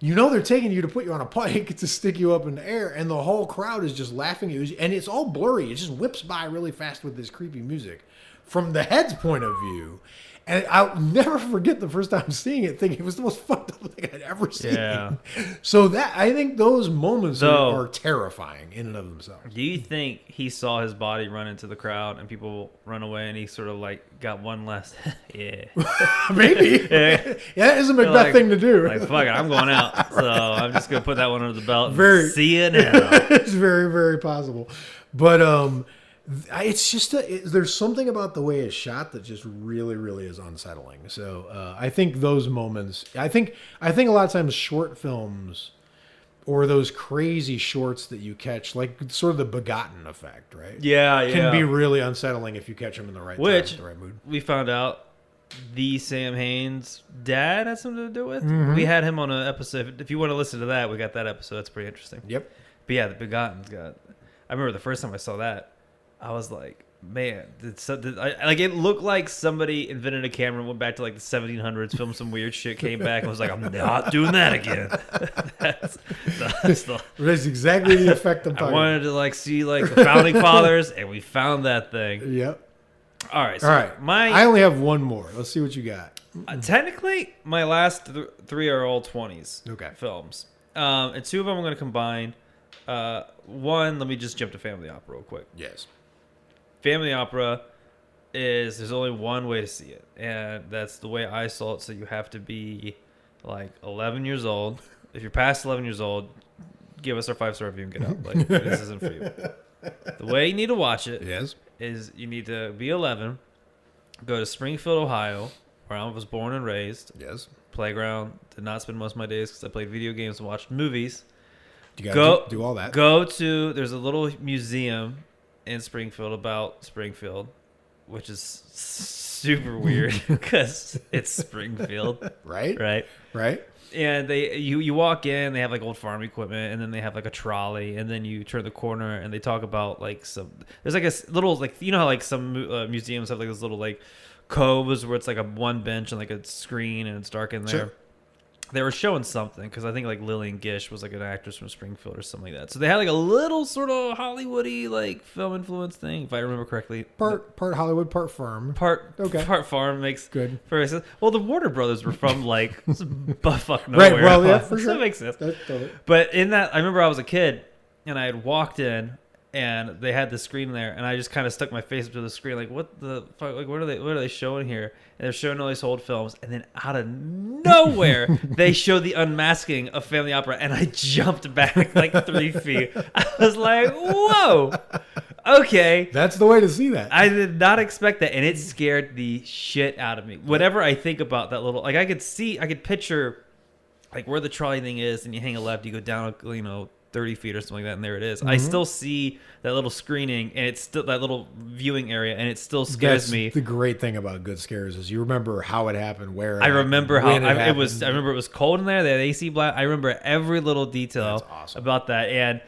You know they're taking you to put you on a pike to stick you up in the air, and the whole crowd is just laughing at you. And it's all blurry. It just whips by really fast with this creepy music from the head's point of view. And I'll never forget the first time seeing it, thinking it was the most fucked up thing I'd ever seen. Yeah. So I think those moments are terrifying in and of themselves. Do you think he saw his body run into the crowd and people run away, and he sort of like got one last, yeah. Maybe. Yeah, that is a Macbeth thing to do. Like, fuck it, I'm going out. So I'm just going to put that one under the belt and see you now. It's very, very possible. But it's just there's something about the way it's shot that just really, really is unsettling. So I think those moments. I think a lot of times short films or those crazy shorts that you catch, like sort of the Begotten effect, right? Yeah, can be really unsettling if you catch them in the right time, in the right mood. We found out the Sam Haines dad had something to do with. Mm-hmm. We had him on an episode. If you want to listen to that, we got that episode. That's pretty interesting. Yep. But yeah, the Begotten's got. I remember the first time I saw that, I was like, man, it looked like somebody invented a camera, went back to like the 1700s, filmed some weird shit, came back, and was like, I'm not doing that again. That's exactly the effect I'm talking about. I wanted to like see like the founding fathers, and we found that thing. Yep. All right. So all right. I only have one more. Let's see what you got. Technically, my last three are all 20s films. And two of them I'm going to combine. One, let me just jump to family opera real quick. Yes. Family opera there's only one way to see it, and that's the way I saw it. So you have to be like 11 years old. If you're past 11 years old, give us our 5-star review and get out. Like, this isn't for you. The way you need to watch it is you need to be 11, go to Springfield, Ohio, where I was born and raised. Yes. Playground. Did not spend most of my days because I played video games and watched movies. You gotta do all that. There's a little museum in Springfield about Springfield, which is super weird because it's Springfield. Right. And you walk in, they have like old farm equipment, and then they have like a trolley, and then you turn the corner and they talk about like there's like a little, like, you know how like some museums have like this little like coves where it's like a one bench and like a screen and it's dark in there. Sure. They were showing something because I think like Lillian Gish was like an actress from Springfield or something like that. So they had like a little sort of Hollywoody like film influence thing, if I remember correctly. Part Hollywood, part farm. Part farm makes good. Perfect sense. Well, the Warner Brothers were from like buttfuck nowhere. Right. Well, yeah, for sure. That makes sense. Totally. But in that, I remember I was a kid and I had walked in and they had the screen there, and I just kind of stuck my face up to the screen, like, what the fuck? Like, what are they showing here? And they're showing all these old films, and then out of nowhere, they show the unmasking of family opera, and I jumped back like 3 feet. I was like, whoa, okay. That's the way to see that. I did not expect that, and it scared the shit out of me. Whenever I think about that little, like, I could picture, like, where the trolley thing is, and you hang a left, you go down, 30 feet or something like that, and there it is. Mm-hmm. I still see that little screening, and it's still that little viewing area, and it still scares me. The great thing about good scares is you remember how it happened, where I remember how it was. I remember it was cold in there. They had AC blast. I remember every little detail about that, and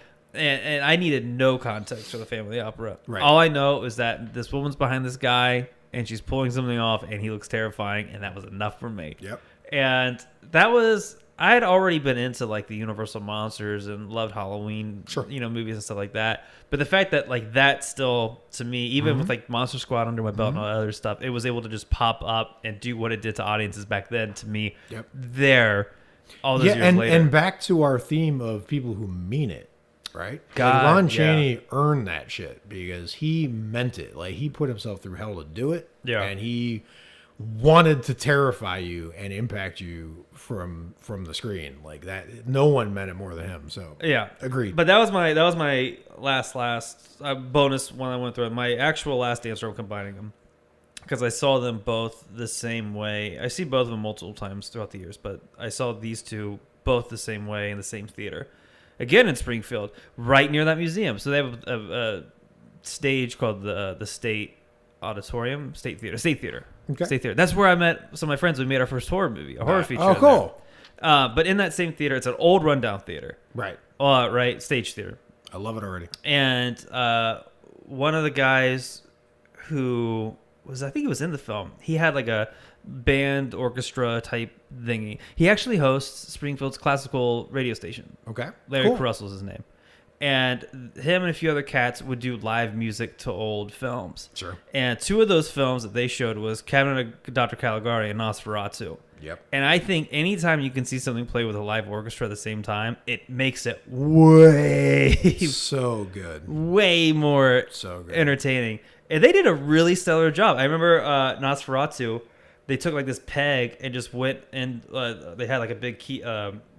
I needed no context for the family opera. Right. All I know is that this woman's behind this guy, and she's pulling something off, and he looks terrifying, and that was enough for me. Yep. And that was. I had already been into like the Universal monsters and loved Halloween, movies and stuff like that. But the fact that like that still, to me, even with like Monster Squad under my belt and all that other stuff, it was able to just pop up and do what it did to audiences back then. To me, all those years later. And back to our theme of people who mean it, right? God, Lon Chaney earned that shit because he meant it. Like, he put himself through hell to do it. Yeah. And he wanted to terrify you and impact you from the screen. Like that, no one meant it more than him. So yeah, agreed. But that was my last bonus one I went through. My actual last answer, I'm combining them because I saw them both the same way. I see both of them multiple times throughout the years, but I saw these two both the same way in the same theater. Again in Springfield, right near that museum. So they have a stage called the State Auditorium, State Theater. Okay. State Theater. That's where I met some of my friends. We made our first horror movie, a horror feature. Oh, cool. But in that same theater, it's an old rundown theater. Right. Right, stage theater. I love it already. And one of the guys who I think he was in the film, he had like a band orchestra type thingy. He actually hosts Springfield's classical radio station. Okay. Larry cool. Caruso's his name. And him and a few other cats would do live music to old films. Sure. And two of those films that they showed was Cabinet of Dr. Caligari and Nosferatu. Yep. And I think anytime you can see something play with a live orchestra at the same time, it makes it way so good. Way more so good. Entertaining. And they did a really stellar job. I remember Nosferatu, they took like this peg and just went and they had like a big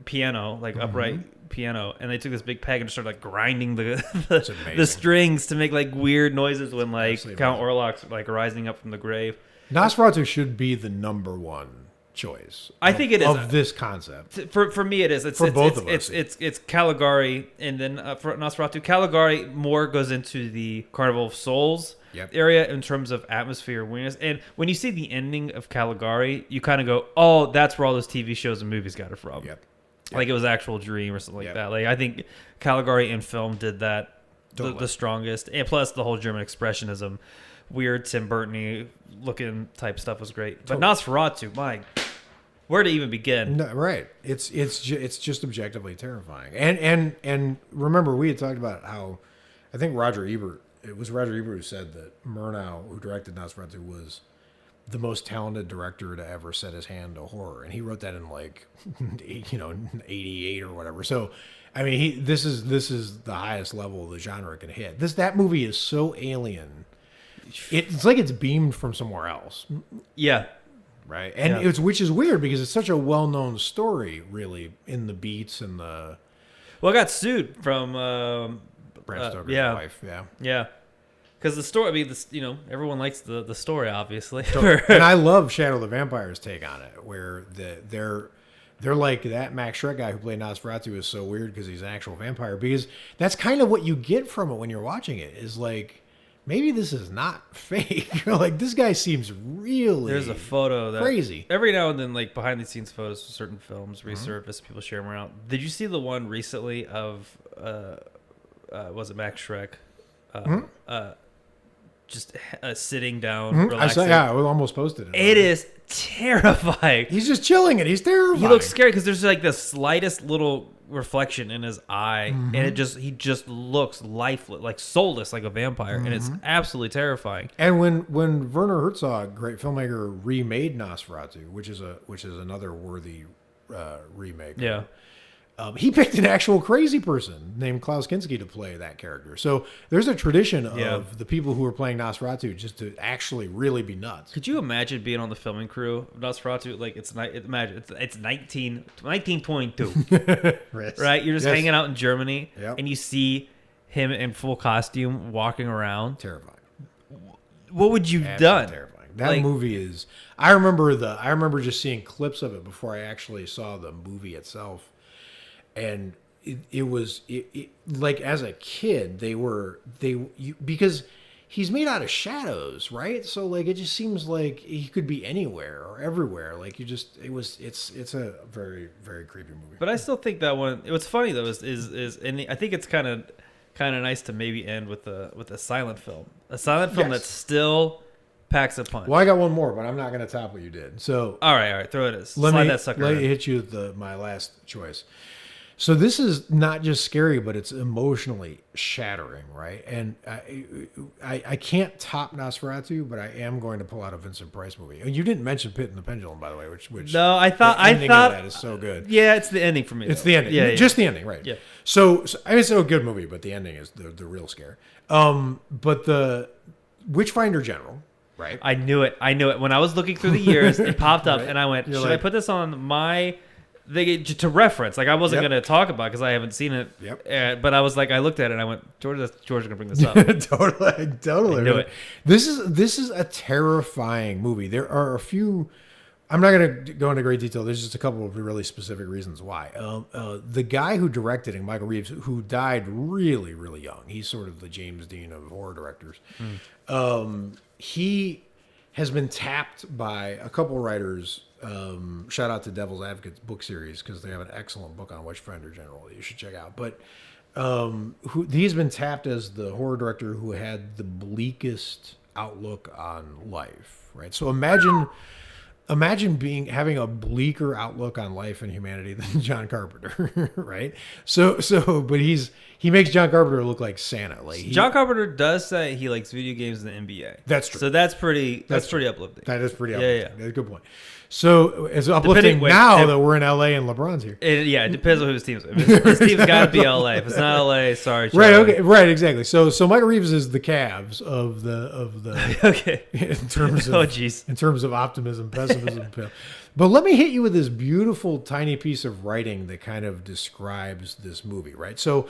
piano, like upright piano, and they took this big peg and just started like grinding the strings to make like weird noises when like Absolutely Count Orlok's like rising up from the grave. Nosferatu should be the number one choice. I think it is of this concept. For me, it is. It's both of us. It's Caligari, and then for Nosferatu, Caligari more goes into the Carnival of Souls area in terms of atmosphere, weirdness. And when you see the ending of Caligari, you kind of go, "Oh, that's where all those TV shows and movies got it from." Yep. Like it was Actual Dream or something like that. Like I think Caligari in film did that the strongest, and plus the whole German expressionism, weird Tim Burton-y looking type stuff was great. But Nosferatu, my, where to even begin? No, right. It's just objectively terrifying. And remember, we had talked about how I think Roger Ebert. It was Roger Ebert who said that Murnau, who directed Nosferatu, was the most talented director to ever set his hand to horror, and he wrote that in like 88 or whatever. So I mean, this is the highest level the genre can hit. That movie is so alien. It's like it's beamed from somewhere else. Yeah. Right. And which is weird because it's such a well-known story, really, in the beats and the. Well, I got sued from Bram Stoker's wife. Yeah. Yeah. Because the story, I mean, everyone likes the story, obviously. And I love Shadow the Vampire's take on it, where they're like that Max Schreck guy who played Nosferatu is so weird because he's an actual vampire. Because that's kind of what you get from it when you're watching it, is like, maybe this is not fake. Like, this guy seems really There's a photo that crazy. Every now and then, like, behind the scenes photos of certain films resurface, people share them around. Did you see the one recently of, was it Max Schreck? Just sitting down, relaxing. I almost posted it. It is terrifying. He's just chilling it. He's terrifying. He looks scary because there's like the slightest little reflection in his eye, and he just looks lifeless, like soulless, like a vampire, and it's absolutely terrifying. And when Werner Herzog, great filmmaker, remade Nosferatu, which is another worthy remake. Yeah. He picked an actual crazy person named Klaus Kinski to play that character. So there's a tradition of the people who are playing Nosferatu just to actually really be nuts. Could you imagine being on the filming crew of Nosferatu? Like it's 1922, right? You're just hanging out in Germany, and you see him in full costume walking around. Terrifying. What would you have done? Terrifying. That movie is. I remember just seeing clips of it before I actually saw the movie itself. And it was like, as a kid, because he's made out of shadows, right? So like, it just seems like he could be anywhere or everywhere. Like it's a very, very creepy movie. But I still think that one. What's funny though is and I think it's kind of nice to maybe end with a silent film, that still packs a punch. Well, I got one more, but I'm not going to top what you did. So all right, throw it as. Let me that sucker. Let me hit you with my last choice. So this is not just scary, but it's emotionally shattering, right? And I can't top Nosferatu, but I am going to pull out a Vincent Price movie. And you didn't mention Pit and the Pendulum, by the way, which no, I thought the ending of that is so good. Yeah, it's the ending for me. It's the ending, just the ending, right? Yeah. So I mean, it's a good movie, but the ending is the real scare. But the Witchfinder General. Right. I knew it. When I was looking through the years, it popped up, and I went, You're should I put this on my to reference? Like, I wasn't going to talk about it because I haven't seen it. Yep. But I was like, I looked at it, and I went, George is going to bring this up. Totally. I knew it. This is a terrifying movie. There are a few. I'm not going to go into great detail. There's just a couple of really specific reasons why. The guy who directed it, Michael Reeves, who died really, really young. He's sort of the James Dean of horror directors. He has been tapped by a couple writers. Shout out to Devil's Advocate book series because they have an excellent book on Witchfinder General that you should check out. But he's been tapped as the horror director who had the bleakest outlook on life. Right. So imagine having a bleaker outlook on life and humanity than John Carpenter, right? But he makes John Carpenter look like Santa. Like John Carpenter does say he likes video games and the NBA. That's true. So that's pretty uplifting. That is pretty uplifting. Yeah. That's a good point. So it's uplifting that we're in LA and LeBron's here. It depends on whose team's. His team's got to be LA. If it's not LA, sorry, Charlie. Right. Okay. Right. Exactly. So Michael Reeves is the Cavs of the okay. In terms of jeez. In terms of optimism, pessimism. But let me hit you with this beautiful tiny piece of writing that kind of describes this movie. Right. So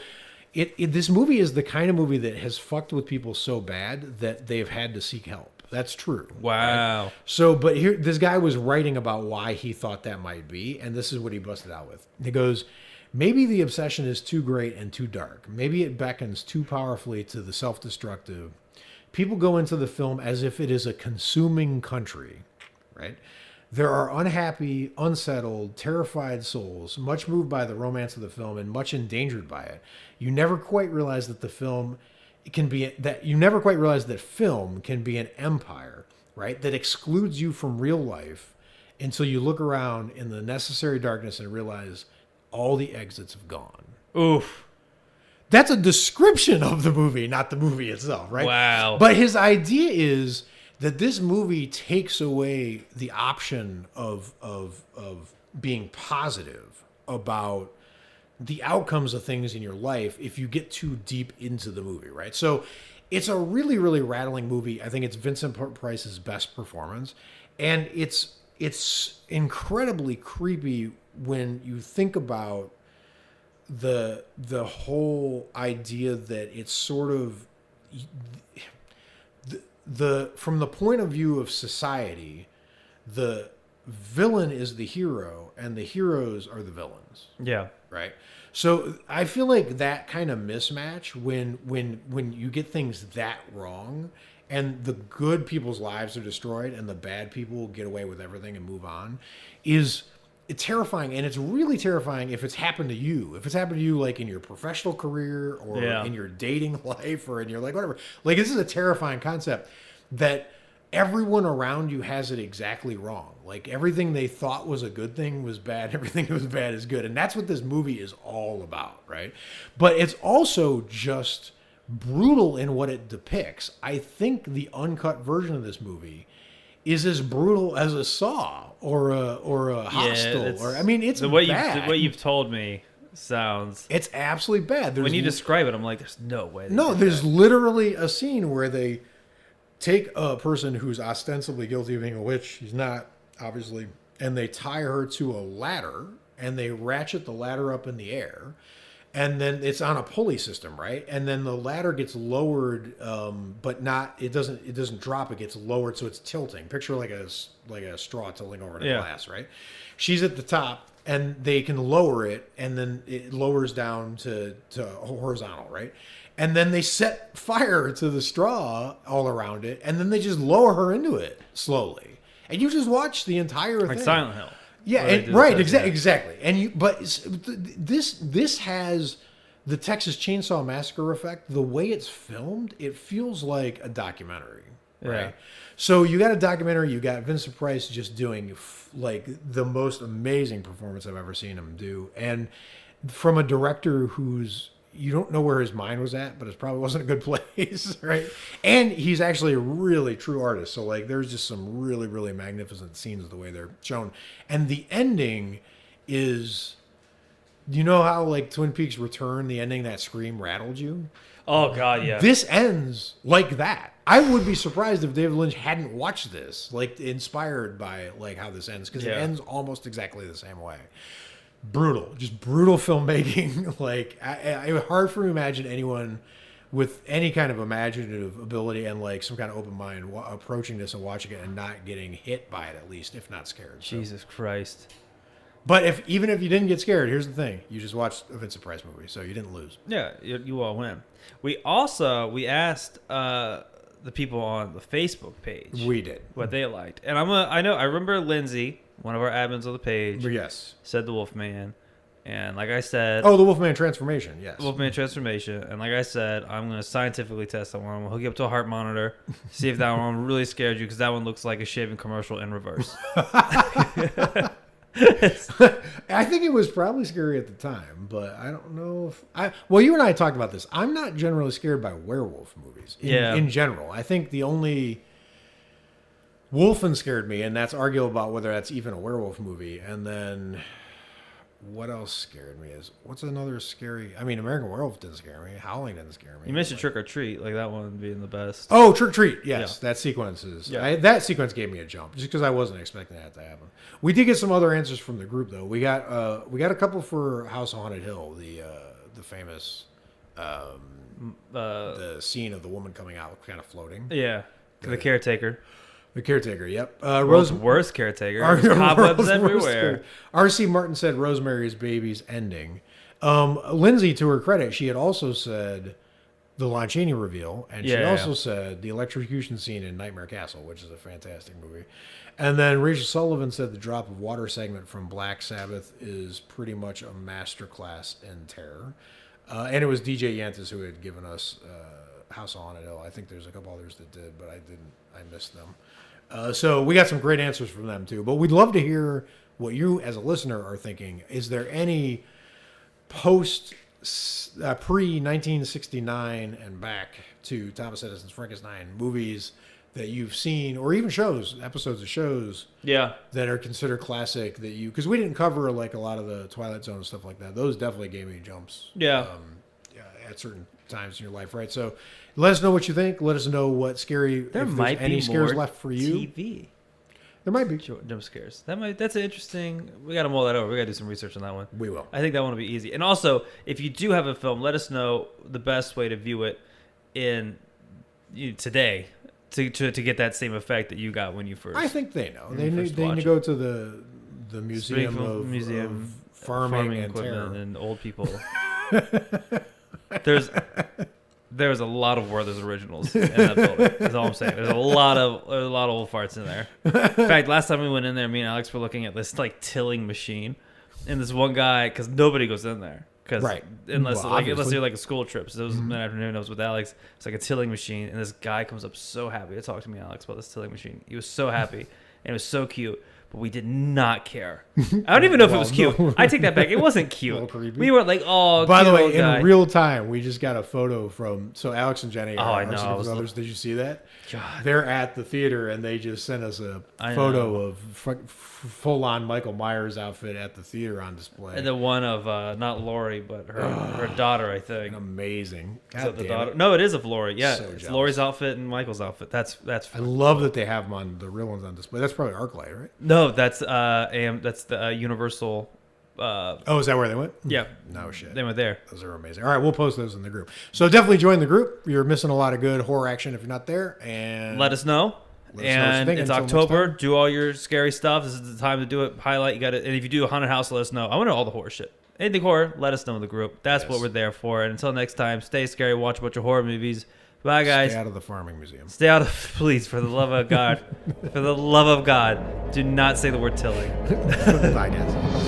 this movie is the kind of movie that has fucked with people so bad that they've had to seek help. That's true. Wow. Right? So, but here, this guy was writing about why he thought that might be, and this is what he busted out with. He goes, maybe the obsession is too great and too dark. Maybe it beckons too powerfully to the self-destructive. People go into the film as if it is a consuming country, right? There are unhappy, unsettled, terrified souls, much moved by the romance of the film and much endangered by it. You never quite realize that film can be an empire, right? That excludes you from real life until you look around in the necessary darkness and realize all the exits have gone. Oof. That's a description of the movie, not the movie itself, right? Wow. But his idea is that this movie takes away the option of being positive about the outcomes of things in your life if you get too deep into the movie, right? So it's a really, really rattling movie. I think it's Vincent Price's best performance. And it's incredibly creepy when you think about the whole idea that it's sort of from the point of view of society, the villain is the hero and the heroes are the villains. Yeah. Right. So I feel like that kind of mismatch when you get things that wrong and the good people's lives are destroyed and the bad people get away with everything and move on is terrifying. And it's really terrifying if it's happened to you. If it's happened to you like in your professional career or in your dating life or in your like whatever. Like this is a terrifying concept that everyone around you has it exactly wrong. Like everything they thought was a good thing was bad. Everything that was bad is good. And that's what this movie is all about, right? But it's also just brutal in what it depicts. I think the uncut version of this movie is as brutal as a Saw or a Hostel. Or I mean, it's bad. The way you've told me sounds. It's absolutely bad. When you describe it, I'm like, there's no way. No, there's literally a scene where they take a person who's ostensibly guilty of being a witch, she's not, obviously, and they tie her to a ladder, and they ratchet the ladder up in the air, and then it's on a pulley system, right? And then the ladder gets lowered, but it doesn't drop, it gets lowered, so it's tilting. Picture like a straw tilting over the glass, right? She's at the top, and they can lower it, and then it lowers down to horizontal, right? And then they set fire to the straw all around it, and then they just lower her into it slowly. And you just watch the entire thing. Like Silent Hill. Yeah, right, exactly. And this has the Texas Chainsaw Massacre effect. The way it's filmed, it feels like a documentary, right? Yeah. So you got a documentary, you got Vincent Price just doing like the most amazing performance I've ever seen him do, and from a director who's you don't know where his mind was at, but it probably wasn't a good place, right? And he's actually a really true artist. So like there's just some really, really magnificent scenes the way they're shown. And the ending is, you know how like Twin Peaks Return, the ending, that scream rattled you? Oh God, yeah. This ends like that. I would be surprised if David Lynch hadn't watched this, like inspired by like how this ends, because it ends almost exactly the same way. Brutal, just brutal filmmaking. Like, it's hard for me to imagine anyone with any kind of imaginative ability and like some kind of open mind approaching this and watching it and not getting hit by it, at least, if not scared. Jesus Christ. But even if you didn't get scared, here's the thing: you just watched a Vincent Price movie, so you didn't lose. Yeah, you all win. We asked the people on the Facebook page. We did what they liked, and I remember Lindsay, one of our admins of the page. Yes, said the Wolfman, and like I said, the Wolfman transformation. Yes, Wolfman transformation, and like I said, I'm going to scientifically test that one. I'm going to hook you up to a heart monitor, see if that one really scared you, because that one looks like a shaving commercial in reverse. I think it was probably scary at the time, but I don't know if well, you and I talked about this. I'm not generally scared by werewolf movies in general. I think the only Wolfen scared me, and that's arguable about whether that's even a werewolf movie. And then what else scared me is what's another scary? I mean, American Werewolf didn't scare me. Howling didn't scare me. You mentioned Trick or Treat, like that one being the best. Oh, Trick or Treat, yes, that sequence is. Yeah. That sequence gave me a jump just because I wasn't expecting that to happen. We did get some other answers from the group though. We got a couple for House on Haunted Hill, the famous the scene of the woman coming out kind of floating. Yeah, the caretaker. The caretaker, yep. World's worst caretaker. Cobwebs everywhere. R.C. Martin said Rosemary's Baby's ending. Lindsay, to her credit, she had also said the Lon Chaney reveal, and she also said the electrocution scene in Nightmare Castle, which is a fantastic movie. And then Rachel Sullivan said the Drop of Water segment from Black Sabbath is pretty much a masterclass in terror. And it was DJ Yantis who had given us House on Haunted Hill. I think there's a couple others that did, but I missed them. So we got some great answers from them too. But we'd love to hear what you, as a listener, are thinking. Is there any pre-1969 and back to Thomas Edison's Frankenstein movies that you've seen, or even episodes of shows, that are considered classic that you? Because we didn't cover like a lot of the Twilight Zone and stuff like that. Those definitely gave me jumps. At certain times in your life, right? So let us know what you think. Let us know what scary. There might be any scares left for you. TV. There might be jump scares. That's an interesting. We got to mull that over. We got to do some research on that one. We will. I think that one will be easy. And also, if you do have a film, let us know the best way to view it today to get that same effect that you got when you first. I think they know. They need to go to the museum of farming and equipment and old people. There's a lot of Werther's originals in that building. That's all I'm saying. There's a lot of old farts in there. In fact, last time we went in there, me and Alex were looking at this like tilling machine, and this one guy, because nobody goes in there, unless you're like a school trip. So it was that afternoon. I was with Alex. It's like a tilling machine, and this guy comes up so happy to talk to me, Alex, about this tilling machine. He was so happy, and it was so cute. But we did not care. I don't even know if it was cute. I take that back. It wasn't cute. We were like, oh, by the way, in real time, we just got a photo from Alex and Jenny. I know. Others. Did you see that? God. They're at the theater and they just sent us a photo of full-on Michael Myers outfit at the theater on display. And the one of not Lori, but her daughter, I think. Amazing. Is that the daughter? No, it is of Lori. Yeah, so it's Lori's outfit and Michael's outfit. That's. Fun. I love that they have them on the real ones on display. That's probably ArcLight, right? No, that's the Universal. Is that where they went? Yeah. No shit. They went there. Those are amazing. All right, we'll post those in the group. So definitely join the group. You're missing a lot of good horror action if you're not there. And let us know. And it's October. Do all your scary stuff. This is the time to do it. Highlight. You got it. And if you do a haunted house, let us know. I want to know all the horror shit. Anything horror, let us know in the group. That's what we're there for. And until next time, stay scary. Watch a bunch of horror movies. Bye, guys. Stay out of the farming museum. Stay out of, please, for the love of God. For the love of God, do not say the word tilling. Bye, guys.